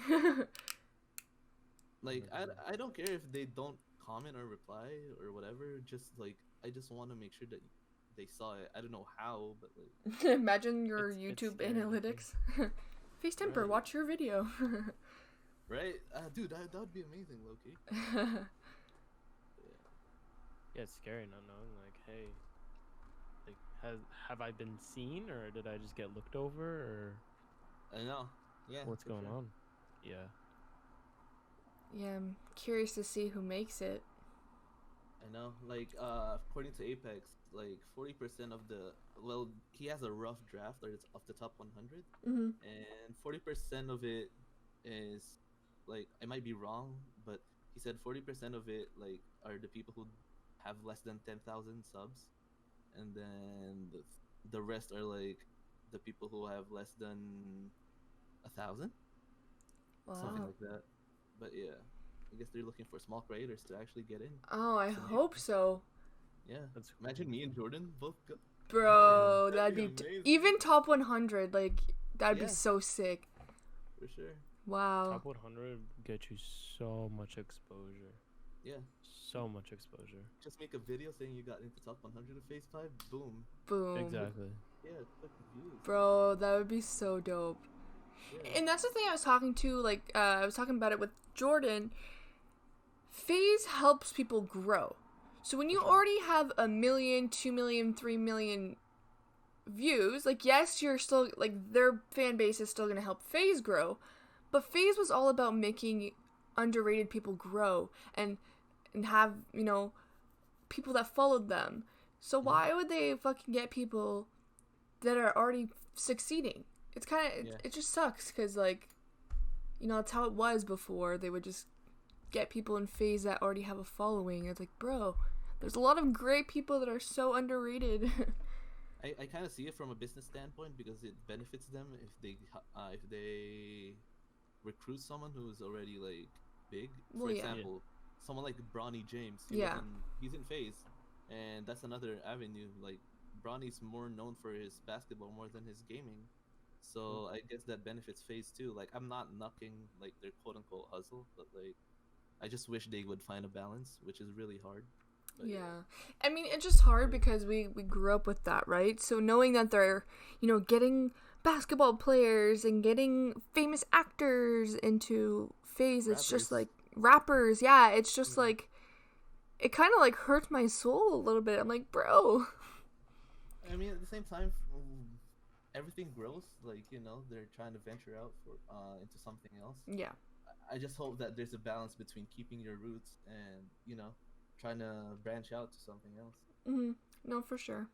[SPEAKER 2] Like,
[SPEAKER 3] Literally.
[SPEAKER 2] I don't care if they don't comment or reply or whatever. Just like I just want to make sure that they saw it. I don't know how, but like
[SPEAKER 1] Imagine your
[SPEAKER 3] It's
[SPEAKER 1] YouTube
[SPEAKER 3] scary looking.
[SPEAKER 1] analytics. Face Temper,
[SPEAKER 2] right,
[SPEAKER 1] watch your video.
[SPEAKER 2] right, dude, that would be amazing, Loki.
[SPEAKER 3] Yeah, it's scary not knowing. Like, hey, like, have I been seen, or did I just get looked over, or
[SPEAKER 2] I know. Yeah.
[SPEAKER 3] what's
[SPEAKER 2] for
[SPEAKER 3] going
[SPEAKER 2] sure.
[SPEAKER 3] on? Yeah.
[SPEAKER 1] Yeah, I'm curious to see who makes it.
[SPEAKER 2] I know. Like, according to Apex, like 40% of the he has a rough draft, or it's of the top 100,
[SPEAKER 1] Mm-hmm.
[SPEAKER 2] and 40% of it is like I might be wrong, but he said 40% of it like are the people who have less than 10,000 subs, and then the rest are like the people who have less than 1,000, something
[SPEAKER 1] Wow.
[SPEAKER 2] like that. But yeah, I guess they're looking for small creators to actually get in.
[SPEAKER 1] Oh, I
[SPEAKER 2] It's amazing.
[SPEAKER 1] hope so.
[SPEAKER 2] Yeah,
[SPEAKER 3] That's
[SPEAKER 2] imagine
[SPEAKER 3] cool.
[SPEAKER 2] me and Jordan both go.
[SPEAKER 1] Bro,
[SPEAKER 2] That'd
[SPEAKER 1] that'd
[SPEAKER 2] be
[SPEAKER 1] be
[SPEAKER 2] amazing.
[SPEAKER 1] even top 100, like that'd be
[SPEAKER 2] Yeah,
[SPEAKER 1] so sick.
[SPEAKER 2] for sure.
[SPEAKER 1] Wow.
[SPEAKER 3] Top 100 get you so much exposure.
[SPEAKER 2] Yeah,
[SPEAKER 3] So much exposure.
[SPEAKER 2] just make a video saying you got into top 100 of Phase 5. Boom.
[SPEAKER 1] Boom.
[SPEAKER 3] Exactly.
[SPEAKER 2] Yeah, click views.
[SPEAKER 1] Bro, that would be so dope.
[SPEAKER 2] Yeah.
[SPEAKER 1] And that's the thing I was talking to, like, I was talking about it with Jordan. FaZe helps people grow. So when you
[SPEAKER 2] For sure.
[SPEAKER 1] already have 1 million, 2 million, 3 million views, like, yes, you're still, like, their fan base is still gonna help FaZe grow, but FaZe was all about making underrated people grow and have, you know, people that followed them. So why would they fucking get people that are already succeeding? It's kind of,
[SPEAKER 2] Yeah.
[SPEAKER 1] it just sucks because, like, you know, that's how it was before. They would just get people in FaZe that already have a following. It's like, bro, there's a lot of great people that are so underrated.
[SPEAKER 2] I kind of see it from a business standpoint because it benefits them if they recruit someone who is already like big. For
[SPEAKER 1] Well, yeah.
[SPEAKER 2] example, someone like Bronny James.
[SPEAKER 1] Yeah.
[SPEAKER 2] He's in FaZe, and that's another avenue. Like Bronny's more known for his basketball more than his gaming. So I guess that benefits FaZe too. Like I'm not knocking like their quote unquote hustle, but like I just wish they would find a balance, which is really hard. But
[SPEAKER 1] Yeah. I mean, it's just hard because we grew up with that, right? So knowing that they're, you know, getting basketball players and getting famous actors into FaZe, it's just
[SPEAKER 2] Rappers.
[SPEAKER 1] like rappers. Yeah, it's just
[SPEAKER 2] Mhm.
[SPEAKER 1] like it kind of like hurts my soul a little bit. I'm like, bro.
[SPEAKER 2] I mean, at the same time, everything grows. Like you know, they're trying to venture out for into something else.
[SPEAKER 1] Yeah.
[SPEAKER 2] I just hope that there's a balance between keeping your roots and you know, trying to branch out to something else.
[SPEAKER 1] Mhm. No, for sure.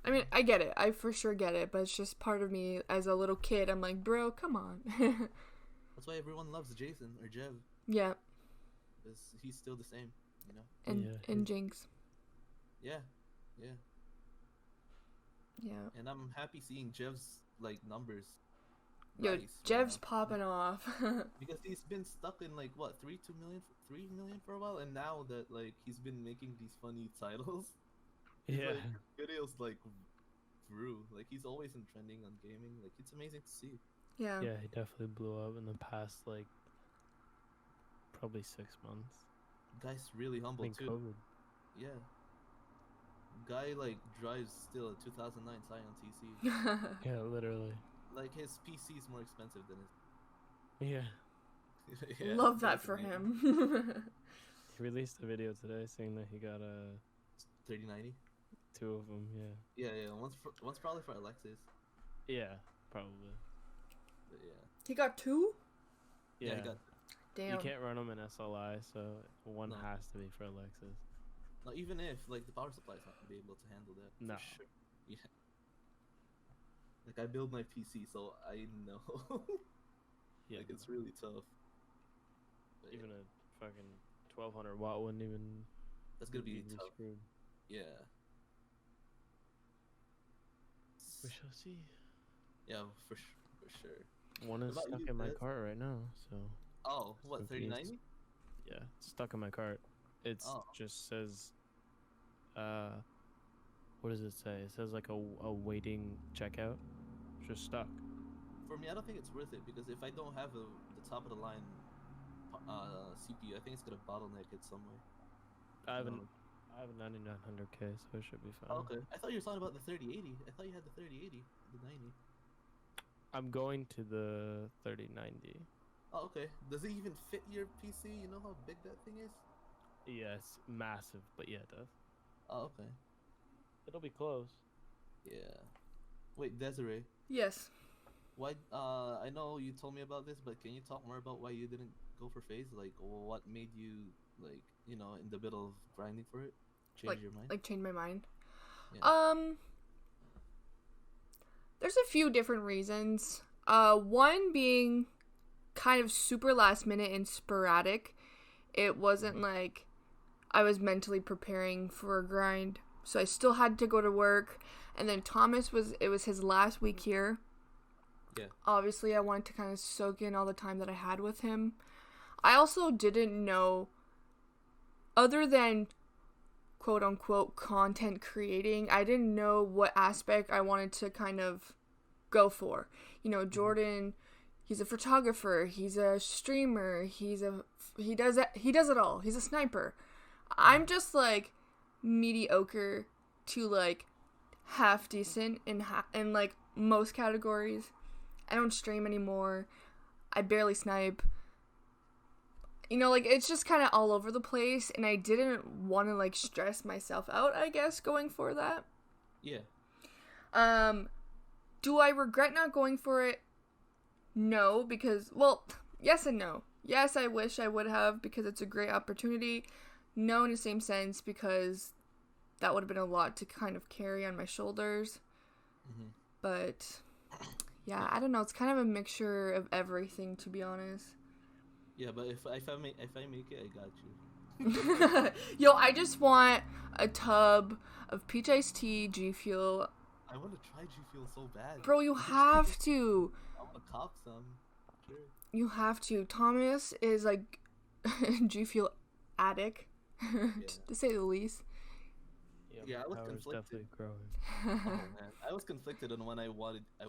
[SPEAKER 1] I mean, I get it. I for sure get it, but it's just part of me as a little kid. I'm like, bro, come on.
[SPEAKER 2] That's why everyone loves Jason or Jev,
[SPEAKER 1] Yeah.
[SPEAKER 2] because he's still the same. You know.
[SPEAKER 1] And
[SPEAKER 3] Yeah,
[SPEAKER 1] and Jinx.
[SPEAKER 2] Yeah, yeah.
[SPEAKER 1] Yeah.
[SPEAKER 2] And I'm happy seeing Jev's like numbers.
[SPEAKER 1] Yo,
[SPEAKER 2] Rise right
[SPEAKER 1] Jev's
[SPEAKER 2] now.
[SPEAKER 1] popping off.
[SPEAKER 2] Because he's been stuck in like what 3 million for a while, and now that like he's been making these funny titles, he's
[SPEAKER 3] Yeah.
[SPEAKER 2] like videos like grew. Like he's always in trending on gaming. Like it's amazing to see.
[SPEAKER 1] Yeah.
[SPEAKER 3] Yeah, he definitely blew up in the past like probably 6 months.
[SPEAKER 2] Guy's really
[SPEAKER 3] I
[SPEAKER 2] humble
[SPEAKER 3] think
[SPEAKER 2] too.
[SPEAKER 3] COVID.
[SPEAKER 2] Yeah. Guy like drives still a 2009 Scion TC.
[SPEAKER 3] Yeah, literally.
[SPEAKER 2] Like his PC is more expensive than his.
[SPEAKER 3] Yeah.
[SPEAKER 2] Yeah,
[SPEAKER 1] Love that
[SPEAKER 2] that's
[SPEAKER 1] for
[SPEAKER 2] amazing.
[SPEAKER 1] him.
[SPEAKER 3] He released a video today saying that he got
[SPEAKER 2] 3090.
[SPEAKER 3] 2 of them. Yeah.
[SPEAKER 2] Yeah. One's probably for Alexis.
[SPEAKER 3] Yeah, probably.
[SPEAKER 2] But yeah.
[SPEAKER 1] He got 2?
[SPEAKER 2] Yeah,
[SPEAKER 3] Yeah.
[SPEAKER 2] he got.
[SPEAKER 1] Damn.
[SPEAKER 3] You can't run them in SLI, so one
[SPEAKER 2] No.
[SPEAKER 3] has to be for Alexis.
[SPEAKER 2] No, even if like the power supply is not gonna be able to handle that.
[SPEAKER 3] No.
[SPEAKER 2] For sure. Yeah. Like I build my PC, so I know.
[SPEAKER 3] Yeah.
[SPEAKER 2] Like it's really tough. But
[SPEAKER 3] Even a fucking 1200 watt wouldn't even.
[SPEAKER 2] that's gonna be
[SPEAKER 3] you'd
[SPEAKER 2] tough.
[SPEAKER 3] screwed.
[SPEAKER 2] Yeah.
[SPEAKER 3] We shall see.
[SPEAKER 2] Yeah, for sure.
[SPEAKER 3] One is
[SPEAKER 2] What about
[SPEAKER 3] stuck
[SPEAKER 2] you,
[SPEAKER 3] in my
[SPEAKER 2] Des?
[SPEAKER 3] cart right now, so
[SPEAKER 2] Oh, what,
[SPEAKER 3] confused.
[SPEAKER 2] 3090?
[SPEAKER 3] Yeah, it's stuck in my cart. It's
[SPEAKER 2] Oh.
[SPEAKER 3] just says, what does it say? It says like a waiting checkout. Just stuck.
[SPEAKER 2] For me, I don't think it's worth it because if I don't have the top of the line CPU, I think it's gonna bottleneck it some way.
[SPEAKER 3] I have
[SPEAKER 2] No.
[SPEAKER 3] I have a 9900K, so it should be fine.
[SPEAKER 2] Oh, okay. I thought you were talking about the 3080. I thought you had the 3080, the 90.
[SPEAKER 3] I'm going to the 3090.
[SPEAKER 2] Oh, okay. Does it even fit your PC? You know how big that thing is?
[SPEAKER 3] Yeah, it's massive, but yeah, it does.
[SPEAKER 2] Oh, okay.
[SPEAKER 3] It'll be close.
[SPEAKER 2] Yeah. Wait, Desiree.
[SPEAKER 1] Yes.
[SPEAKER 2] Why? I know you told me about this, but can you talk more about why you didn't go for FaZe? Like, what made you, like, you know, in the middle of grinding for it, change your mind?
[SPEAKER 1] Like change my mind.
[SPEAKER 2] Yeah.
[SPEAKER 1] There's a few different reasons. One being kind of super last minute and sporadic. It wasn't like I was mentally preparing for a grind, so I still had to go to work. And then it was his last week here.
[SPEAKER 2] Yeah.
[SPEAKER 1] Obviously, I wanted to kind of soak in all the time that I had with him. I also didn't know, other than quote unquote content creating, I didn't know what aspect I wanted to kind of go for. You know, Jordan, he's a photographer, he's a streamer, he does it all. He's a sniper. I'm just like mediocre to like half decent in like most categories. I don't stream anymore. I barely snipe. You know, like, it's just kind of all over the place, and I didn't want to, like, stress myself out, I guess, going for that.
[SPEAKER 2] Yeah.
[SPEAKER 1] Do I regret not going for it? No, because, well, yes and no. Yes, I wish I would have, because it's a great opportunity. No, in the same sense, because that would have been a lot to kind of carry on my shoulders.
[SPEAKER 2] Mm-hmm.
[SPEAKER 1] But yeah, I don't know. It's kind of a mixture of everything, to be honest.
[SPEAKER 2] Yeah, but if I make it, I got you.
[SPEAKER 1] Yo, I just want a tub of peach iced tea, G Fuel.
[SPEAKER 2] I want to try G Fuel so bad.
[SPEAKER 1] Bro, you have to.
[SPEAKER 2] I want to cop some. Sure.
[SPEAKER 1] You have to. Thomas is like G Fuel addict, to say the least.
[SPEAKER 2] Yeah, I was conflicted.
[SPEAKER 3] Definitely growing.
[SPEAKER 2] Oh, man. I was conflicted on what I wanted. I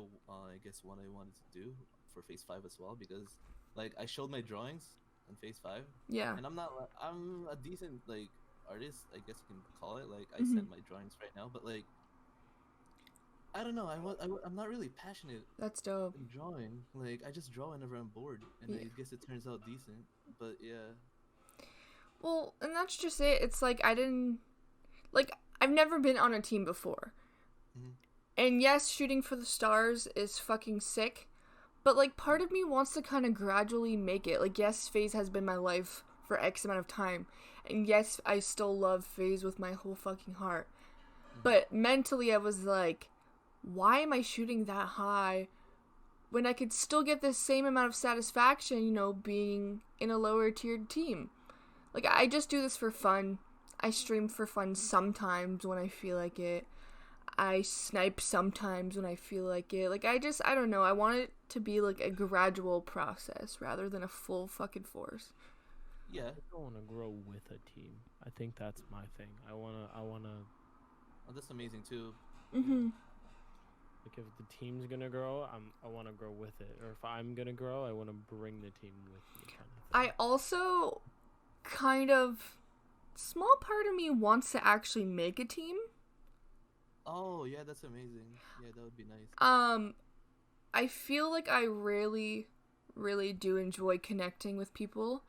[SPEAKER 2] guess what I wanted to do for Phase 5 as well, because like I showed my drawings on Phase 5.
[SPEAKER 1] Yeah.
[SPEAKER 2] And I'm a decent like artist, I guess you can call it. Like I sent my drawings right now, but like I don't know. I'm not really passionate.
[SPEAKER 1] That's dope.
[SPEAKER 2] In drawing, like I just draw whenever I'm bored, and I guess it turns out decent. But yeah.
[SPEAKER 1] Well, and that's just it. It's like I've never been on a team before.
[SPEAKER 2] Mm-hmm.
[SPEAKER 1] And yes, shooting for the stars is fucking sick. But, like, part of me wants to kind of gradually make it. Like, yes, FaZe has been my life for X amount of time. And yes, I still love FaZe with my whole fucking heart. But mentally, I was like, why am I shooting that high when I could still get the same amount of satisfaction, you know, being in a lower tiered team? Like, I just do this for fun. I stream for fun sometimes when I feel like it. I snipe sometimes when I feel like it. Like, I don't know. I want it to be, like, a gradual process rather than a full fucking force.
[SPEAKER 2] Yeah.
[SPEAKER 3] I don't want to grow with a team. I think that's my thing. I wanna.
[SPEAKER 2] Oh, that's amazing too.
[SPEAKER 1] Mm-hmm.
[SPEAKER 3] Like, if the team's gonna grow, I want to grow with it. Or if I'm gonna grow, I want to bring the team with me. Kind of thing.
[SPEAKER 1] I also kind of... small part of me wants to actually make a team.
[SPEAKER 2] Oh, yeah, that's amazing. Yeah, that would be nice.
[SPEAKER 1] I feel like I really, really do enjoy connecting with people.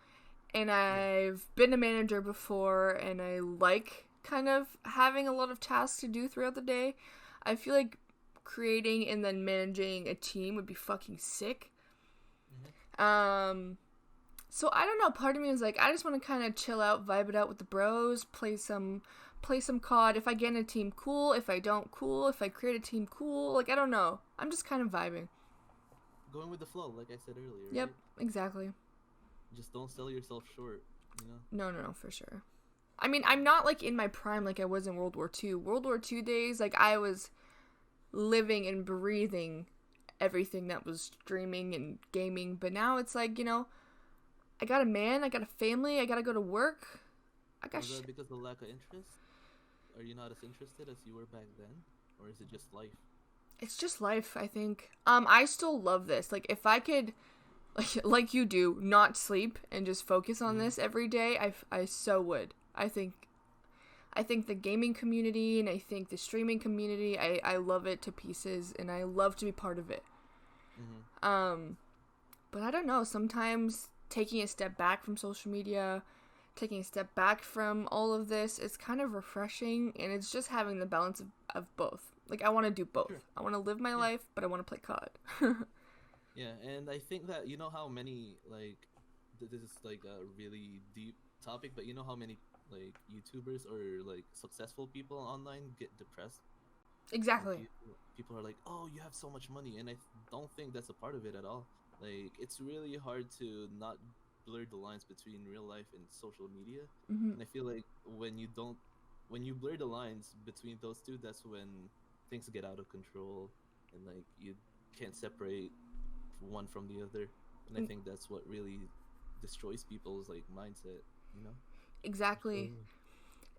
[SPEAKER 1] And I've been a manager before, and I like kind of having a lot of tasks to do throughout the day. I feel like creating and then managing a team would be fucking sick. Mm-hmm. So I don't know, part of me is like, I just want to kind of chill out, vibe it out with the bros, play some COD. If I get in a team, cool. If I don't, cool. If I create a team, cool. Like, I don't know. I'm just kind of vibing.
[SPEAKER 2] Going with the flow, like I said earlier.
[SPEAKER 1] Yep,
[SPEAKER 2] right?
[SPEAKER 1] exactly.
[SPEAKER 2] just don't sell yourself short. You know.
[SPEAKER 1] No, for sure. I mean, I'm not like in my prime like I was in World War II. World War II days, like I was living and breathing everything that was streaming and gaming. But now it's like, I got a man, I got a family, I gotta go to work. I got
[SPEAKER 2] Was that because of lack of interest? Are you not as interested as you were back then? Or is it just life?
[SPEAKER 1] It's just life, I think. I still love this. Like, if I could, like you do, not sleep and just focus on this every day, I so would. I think the gaming community and I think the streaming community, I love it to pieces and I love to be part of it. But I don't know, sometimes taking a step back from social media, taking a step back from all of this, it's kind of refreshing, and it's just having the balance of both. Like, I want to do both. Sure. I want to live my life, but I want to play COD.
[SPEAKER 2] Yeah, and I think that, you know how many, like, this is, like, a really deep topic, but you know how many, like, YouTubers or, like, successful people online get depressed?
[SPEAKER 1] Exactly.
[SPEAKER 2] People are like, oh, you have so much money, and I don't think that's a part of it at all. Like, it's really hard to not blur the lines between real life and social media. And I feel like when you blur the lines between those two, that's when things get out of control and like you can't separate one from the other. And I think that's what really destroys people's like mindset, you know?
[SPEAKER 1] Exactly.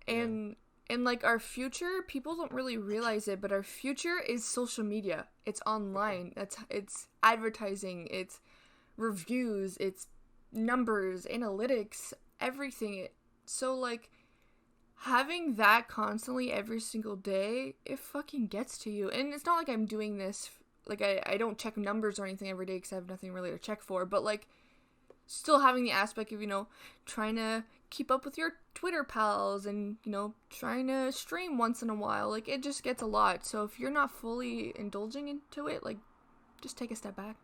[SPEAKER 1] And like our future, people don't really realize it, but our future is social media. It's online. It's advertising, it's reviews, it's numbers, analytics, everything. So like having that constantly every single day, it fucking gets to you. And it's not like I'm doing this like I don't check numbers or anything every day because I have nothing really to check for, but like still having the aspect of trying to keep up with your Twitter pals and trying to stream once in a while. Like it just gets a lot. So if you're not fully indulging into it, like just take a step back.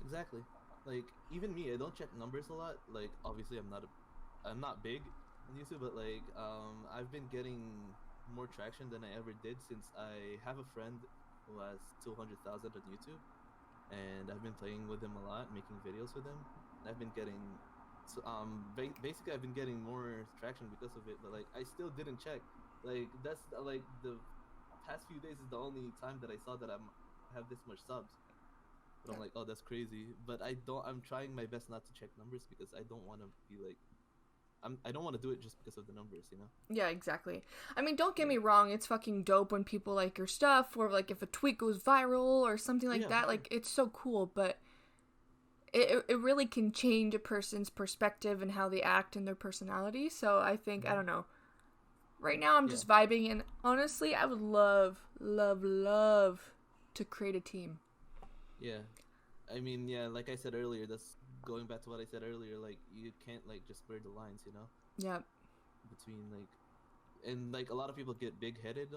[SPEAKER 2] Exactly. Like even me, I don't check numbers a lot. Like obviously I'm not big on YouTube, but like I've been getting more traction than I ever did since I have a friend who has 200,000 on YouTube, and I've been playing with him a lot, making videos with him. I've been getting basically I've been getting more traction because of it, but like I still didn't check. Like that's like the past few days is the only time that I saw that I have this much subs. But I'm like, oh, that's crazy. But I'm trying my best not to check numbers because I don't want to be like, I don't want to do it just because of the numbers, you know?
[SPEAKER 1] Yeah, exactly. I mean, don't get me wrong. It's fucking dope when people like your stuff, or like if a tweet goes viral or something like that. Like, it's so cool, but it really can change a person's perspective and how they act and their personality. So I think, I don't know. Right now I'm just vibing, and honestly, I would love to create a team.
[SPEAKER 2] Yeah. I mean, yeah, like I said earlier, that's going back to what I said earlier, like you can't like just blur the lines, you know?
[SPEAKER 1] Yeah.
[SPEAKER 2] Between like, and like a lot of people get big-headed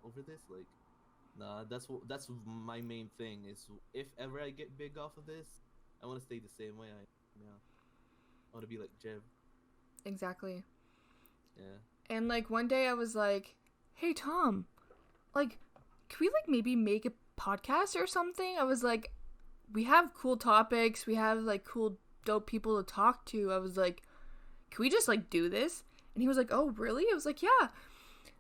[SPEAKER 2] over this. Like, nah, that's my main thing is if ever I get big off of this, I want to stay the same way I want to be like Jev.
[SPEAKER 1] Exactly.
[SPEAKER 2] Yeah.
[SPEAKER 1] And like one day I was like, hey Tom, like can we like maybe make a podcast or something? I was like, we have cool topics, we have like cool dope people to talk to. I was like, can we just like do this? And he was like, oh really? I was like, yeah.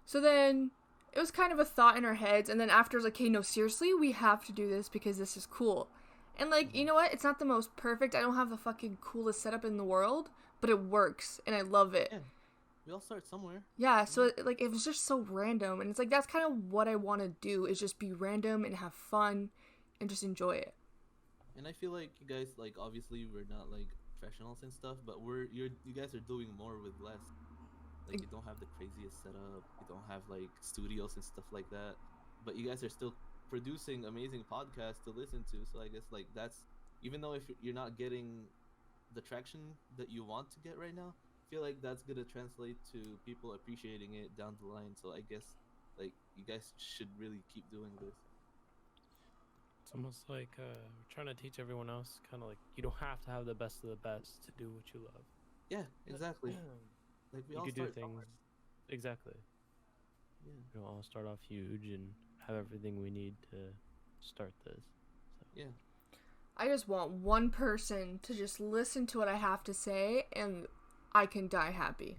[SPEAKER 1] So then it was kind of a thought in our heads, and then after I was like, hey, no, seriously, we have to do this because this is cool. And like, you know what, it's not the most perfect, I don't have the fucking coolest setup in the world, but it works and I love it.
[SPEAKER 2] Yeah. We all start somewhere.
[SPEAKER 1] Yeah, so like it was just so random, and it's like that's kind of what I want to do, is just be random and have fun and just enjoy it.
[SPEAKER 2] And I feel like you guys, like, obviously we're not like professionals and stuff, but you guys are doing more with less. Like you don't have the craziest setup, you don't have like studios and stuff like that, but you guys are still producing amazing podcasts to listen to. So I guess like that's, even though if you're not getting the traction that you want to get right now, I feel like that's gonna translate to people appreciating it down the line. So I guess like you guys should really keep doing this.
[SPEAKER 3] It's almost like we're trying to teach everyone else, kind of like you don't have to have the best of the best to do what you love.
[SPEAKER 2] Yeah, exactly. Like we all start
[SPEAKER 3] things somewhere. Exactly. Yeah. We don't all start off huge and have everything we need to start this. So.
[SPEAKER 2] Yeah.
[SPEAKER 1] I just want one person to just listen to what I have to say, and I can die happy.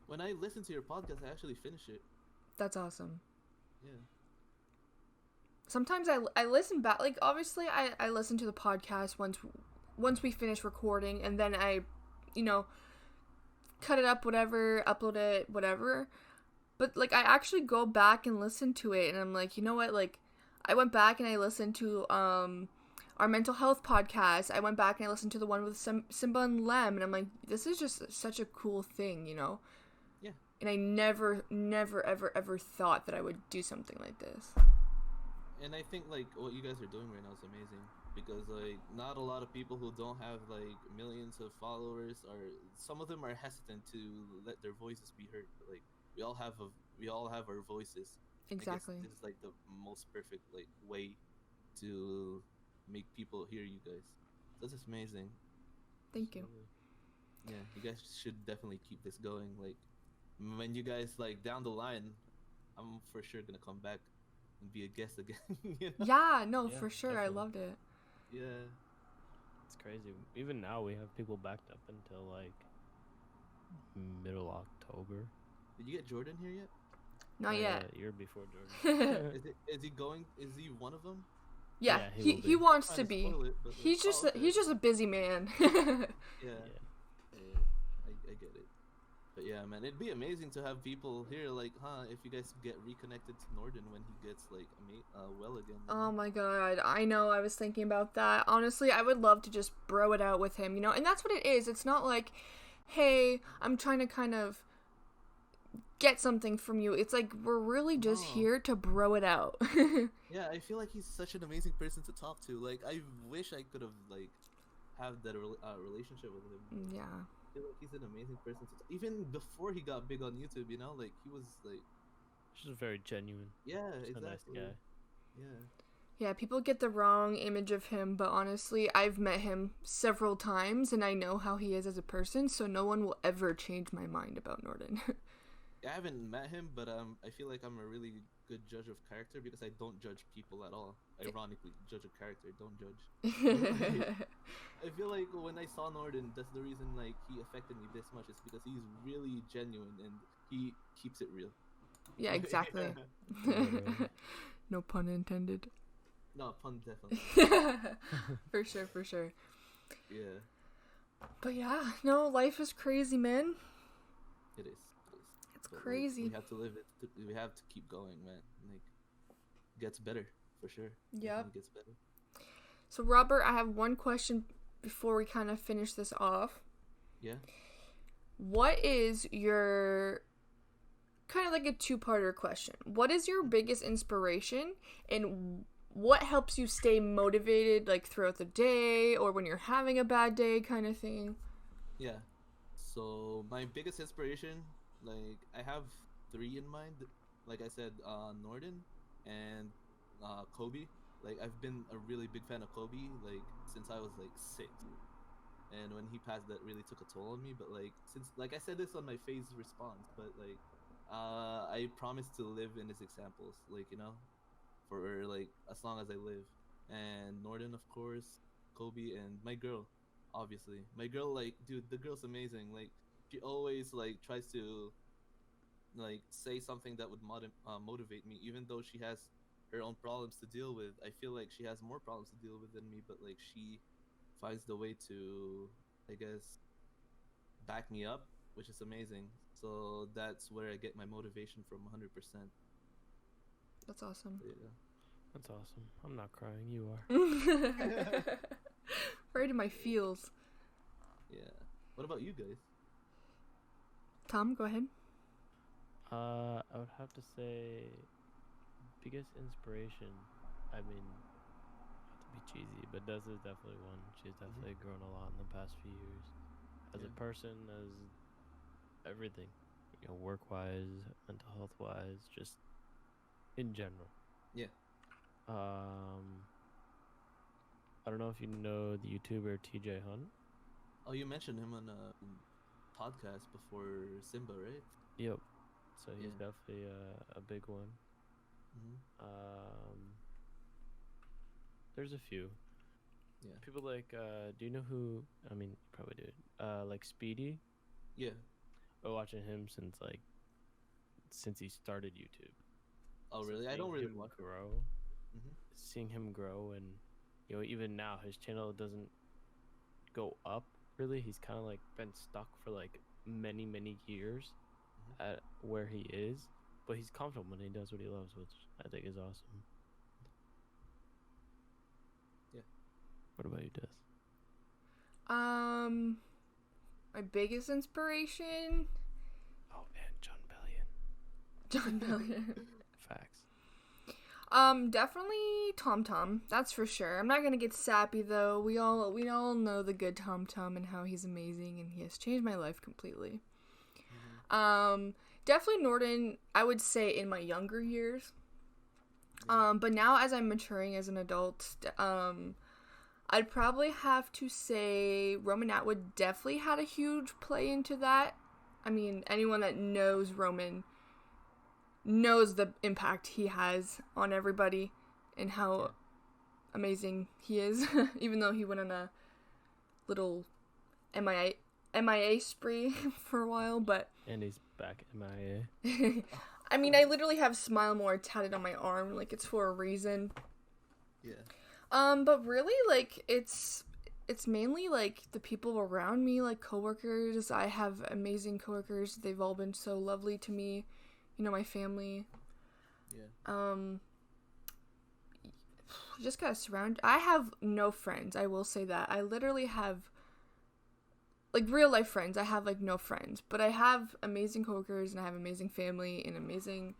[SPEAKER 2] When I listen to your podcast, I actually finish it.
[SPEAKER 1] That's awesome.
[SPEAKER 2] Yeah.
[SPEAKER 1] Sometimes I listen back. Like, obviously, I listen to the podcast once we finish recording, and then I, cut it up, whatever, upload it, whatever. But, like, I actually go back and listen to it, and I'm like, you know what? Like, I went back and I listened to our mental health podcast. I went back and I listened to the one with Simba and Lem, and I'm like, this is just such a cool thing,
[SPEAKER 2] Yeah.
[SPEAKER 1] And I never, ever, ever thought that I would do something like this.
[SPEAKER 2] And I think like what you guys are doing right now is amazing because like not a lot of people who don't have like millions of followers some of them are hesitant to let their voices be heard. But, like we all have our voices.
[SPEAKER 1] Exactly.
[SPEAKER 2] This is like the most perfect like way to make people hear you guys. This is amazing.
[SPEAKER 1] Thank you.
[SPEAKER 2] Yeah, you guys should definitely keep this going. Like when you guys like down the line, I'm for sure gonna come back and be a guest again.
[SPEAKER 1] Yeah, no,
[SPEAKER 3] Yeah,
[SPEAKER 1] for sure.
[SPEAKER 3] definitely.
[SPEAKER 1] I loved it.
[SPEAKER 2] Yeah.
[SPEAKER 3] It's crazy. Even now, we have people backed up until like middle October.
[SPEAKER 2] Did you get Jordan here yet?
[SPEAKER 1] Not yet.
[SPEAKER 3] Year before Jordan.
[SPEAKER 2] Is he going? Is he one of them?
[SPEAKER 1] Yeah,
[SPEAKER 3] Yeah,
[SPEAKER 1] he
[SPEAKER 3] he will be.
[SPEAKER 1] wants
[SPEAKER 2] Trying
[SPEAKER 1] to
[SPEAKER 2] to
[SPEAKER 1] be.
[SPEAKER 2] spoil it, but,
[SPEAKER 1] He's just
[SPEAKER 2] okay.
[SPEAKER 1] he's just a busy man.
[SPEAKER 2] Yeah.
[SPEAKER 3] Yeah.
[SPEAKER 2] I get it. But yeah, man, it'd be amazing to have people here, like, if you guys get reconnected to Norden when he gets like well again.
[SPEAKER 1] Oh my god, I know. I was thinking about that. Honestly, I would love to just bro it out with him, and that's what it is. It's not like, hey, I'm trying to kind of get something from you. It's like we're really just here to bro it out.
[SPEAKER 2] Yeah, I feel like he's such an amazing person to talk to. Like, I wish I could have like have that relationship with him.
[SPEAKER 1] Yeah.
[SPEAKER 2] I feel like he's an amazing person to talk. Even before he got big on YouTube, like he was like.
[SPEAKER 3] Just very genuine.
[SPEAKER 2] Yeah,
[SPEAKER 3] Just
[SPEAKER 2] exactly.
[SPEAKER 3] a nice guy.
[SPEAKER 2] Yeah.
[SPEAKER 1] Yeah, people get the wrong image of him, but honestly, I've met him several times, and I know how he is as a person, so no one will ever change my mind about Norden.
[SPEAKER 2] I haven't met him, but I feel like I'm a really good judge of character because I don't judge people at all. Ironically, judge a character, don't judge. I feel like when I saw Norden, that's the reason like he affected me this much is because he's really genuine and he keeps it real.
[SPEAKER 1] Yeah, exactly. No pun intended.
[SPEAKER 2] No, pun definitely.
[SPEAKER 1] For sure.
[SPEAKER 2] Yeah.
[SPEAKER 1] But yeah, no, life is crazy, man.
[SPEAKER 2] It is.
[SPEAKER 1] It's
[SPEAKER 2] But,
[SPEAKER 1] crazy.
[SPEAKER 2] Like, we have to live it. We have to keep going, man. Like, gets better for sure.
[SPEAKER 1] Yep.
[SPEAKER 2] Definitely gets better.
[SPEAKER 1] So, Robert, I have one question before we kind of finish this off.
[SPEAKER 2] Yeah.
[SPEAKER 1] What is your kind of like a two-parter question? What is your biggest inspiration, and what helps you stay motivated, like throughout the day or when you're having a bad day, kind of thing?
[SPEAKER 2] Yeah. So my biggest inspiration, like I have 3 in mind. Like I said, Norden and Kobe. Like I've been a really big fan of Kobe like since I was like 6. And when he passed, that really took a toll on me. But like since like I said this on my FaZe response, but like I promised to live in his examples, like for like as long as I live. And Norden, of course, Kobe, and my girl, obviously. My girl, like, dude, the girl's amazing. Like, she always like tries to like say something that would motivate me, even though she has her own problems to deal with. I feel like she has more problems to deal with than me, but like she finds the way to, I guess, back me up, which is amazing. So that's where I get my motivation from 100%.
[SPEAKER 1] That's awesome.
[SPEAKER 2] Yeah.
[SPEAKER 3] That's awesome. I'm not crying. You are.
[SPEAKER 1] Right in my feels.
[SPEAKER 2] Yeah. What about you guys?
[SPEAKER 1] Tom, go ahead.
[SPEAKER 3] I would have to say biggest inspiration. I mean, not to be cheesy, but Des is definitely one. She's definitely grown a lot in the past few years. As a person, as everything, work-wise, mental health-wise, just in general.
[SPEAKER 2] Yeah.
[SPEAKER 3] I don't know if you know the YouTuber TJ Hunt.
[SPEAKER 2] Oh, you mentioned him on a podcast before Simba, right?
[SPEAKER 3] Yep. So he's
[SPEAKER 2] Yeah.
[SPEAKER 3] definitely a big one.
[SPEAKER 2] Mm-hmm.
[SPEAKER 3] There's a few.
[SPEAKER 2] Yeah.
[SPEAKER 3] People like, do you know who? I mean, you probably did. Like Speedy.
[SPEAKER 2] Yeah.
[SPEAKER 3] I've been watching him since he started YouTube.
[SPEAKER 2] Oh,
[SPEAKER 3] So
[SPEAKER 2] really? I don't
[SPEAKER 3] seeing
[SPEAKER 2] really
[SPEAKER 3] him
[SPEAKER 2] watch it.
[SPEAKER 3] grow.
[SPEAKER 2] Mhm.
[SPEAKER 3] Seeing him grow, and even now his channel doesn't go up really. He's kind of like been stuck for like many years at where he is, but he's confident when he does what he loves, which I think is awesome.
[SPEAKER 2] Yeah.
[SPEAKER 3] What about you, Des?
[SPEAKER 1] My biggest inspiration.
[SPEAKER 3] Oh man, John Bellion.
[SPEAKER 1] John Bellion.
[SPEAKER 3] Facts.
[SPEAKER 1] Definitely Tom Tom. That's for sure. I'm not gonna get sappy though. We all know the good Tom Tom and how he's amazing and he has changed my life completely. Definitely Norden. I would say in my younger years. But now as I'm maturing as an adult, I'd probably have to say Roman Atwood definitely had a huge play into that. I mean, anyone that knows Roman knows the impact he has on everybody and how amazing he is. Even though he went on a little MIA spree for a while, but
[SPEAKER 3] And he's back MIA.
[SPEAKER 1] I mean, I literally have Smile More tatted on my arm, like it's for a reason.
[SPEAKER 2] Yeah.
[SPEAKER 1] But really, like, it's mainly, like, the people around me, like, coworkers. I have amazing coworkers. They've all been so lovely to me. You know, my family.
[SPEAKER 2] Yeah.
[SPEAKER 1] Just gotta surround. I have no friends, I will say that. I literally have, like, real life friends. I have, like, no friends. But I have amazing coworkers, and I have amazing family, and amazing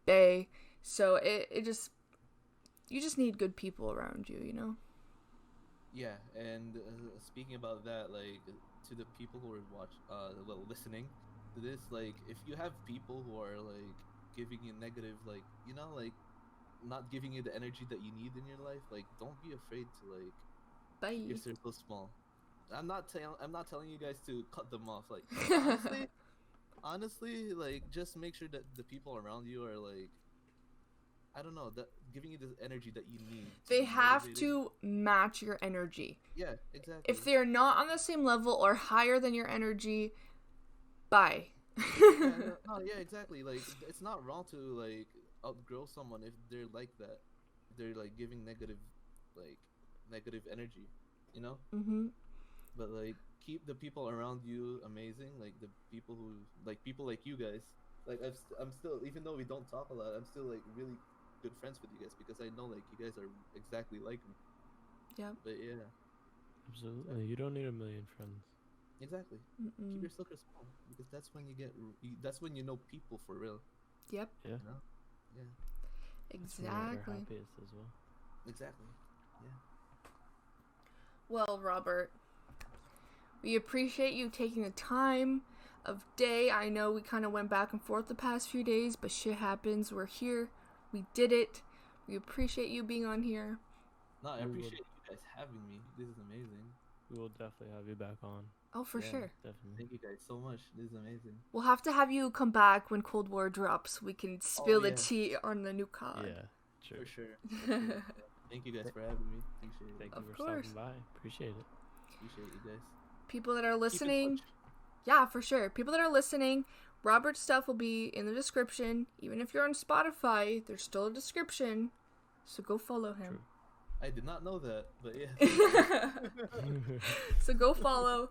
[SPEAKER 1] bae. So you just need good people around you, you know?
[SPEAKER 2] Yeah, and speaking about that, like, to the people who are listening to this, like, if you have people who are, like, giving you negative, like, like, not giving you the energy that you need in your life, like, don't be afraid to, like,
[SPEAKER 1] Bye.
[SPEAKER 2] keep your circle small. I'm not telling you guys to cut them off. Like, honestly, like, just make sure that the people around you are, like, I don't know, that giving you the energy that you need.
[SPEAKER 1] They have to match your energy.
[SPEAKER 2] Yeah, exactly.
[SPEAKER 1] If they're not on the same level or higher than your energy, bye.
[SPEAKER 2] Yeah, exactly. Like, it's not wrong to, like, outgrow someone if they're like that. If they're, like, giving negative energy, you know?
[SPEAKER 1] Mm-hmm.
[SPEAKER 2] But, like, keep the people around you amazing. Like, the people like you guys. Like, I'm still, even though we don't talk a lot, I'm still, like, really good friends with you guys because I know, like, you guys are exactly like me.
[SPEAKER 1] Yeah.
[SPEAKER 2] But yeah.
[SPEAKER 3] Absolutely. Exactly. You don't need a million friends.
[SPEAKER 2] Exactly. Keep your circle small because that's when that's when you know people for real.
[SPEAKER 1] Yep.
[SPEAKER 3] Yeah.
[SPEAKER 2] You know? Yeah.
[SPEAKER 1] Exactly.
[SPEAKER 3] That's when you're happiest as well.
[SPEAKER 2] Exactly. Yeah.
[SPEAKER 1] Well, Robert, we appreciate you taking the time of day. I know we kind of went back and forth the past few days, but shit happens. We're here. We did it. We appreciate you being on here.
[SPEAKER 2] No, I appreciate you guys having me. This is amazing.
[SPEAKER 3] We will definitely have you back on.
[SPEAKER 1] Oh, for sure.
[SPEAKER 3] Definitely.
[SPEAKER 2] Thank you guys so much. This is amazing.
[SPEAKER 1] We'll have to have you come back when Cold War drops. We can spill the tea on the new COD.
[SPEAKER 3] Yeah, sure.
[SPEAKER 2] For sure. Thank you guys for having me. Appreciate it.
[SPEAKER 3] Thank you
[SPEAKER 1] Of
[SPEAKER 3] for
[SPEAKER 1] course.
[SPEAKER 3] stopping by. Appreciate it.
[SPEAKER 2] Appreciate you guys.
[SPEAKER 1] People that are listening,
[SPEAKER 2] Keep in touch.
[SPEAKER 1] yeah, for sure. People that are listening, Robert's stuff will be in the description. Even if you're on Spotify, there's still a description. So go follow him.
[SPEAKER 3] True.
[SPEAKER 2] I did not know that, but yeah.
[SPEAKER 1] So go follow.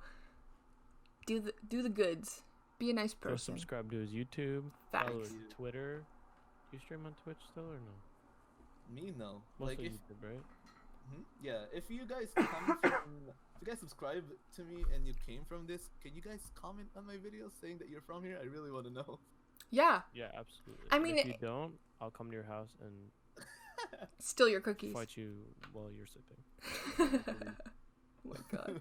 [SPEAKER 1] Do the goods. Be a nice
[SPEAKER 3] Go
[SPEAKER 1] person.
[SPEAKER 3] subscribe to his YouTube.
[SPEAKER 1] Facts.
[SPEAKER 3] Follow his Twitter. Do you stream on Twitch still or no?
[SPEAKER 2] Me, no.
[SPEAKER 3] Mostly
[SPEAKER 2] Like, if
[SPEAKER 3] YouTube, right?
[SPEAKER 2] yeah, if you guys if you guys subscribe to me and you came from this, can you guys comment on my videos saying that you're from here? I really want to know.
[SPEAKER 1] Yeah.
[SPEAKER 3] Yeah, absolutely.
[SPEAKER 1] I
[SPEAKER 3] And
[SPEAKER 1] mean,
[SPEAKER 3] if you don't, I'll come to your house and
[SPEAKER 1] Steal your cookies.
[SPEAKER 3] fight you while you're sleeping.
[SPEAKER 1] Oh my god.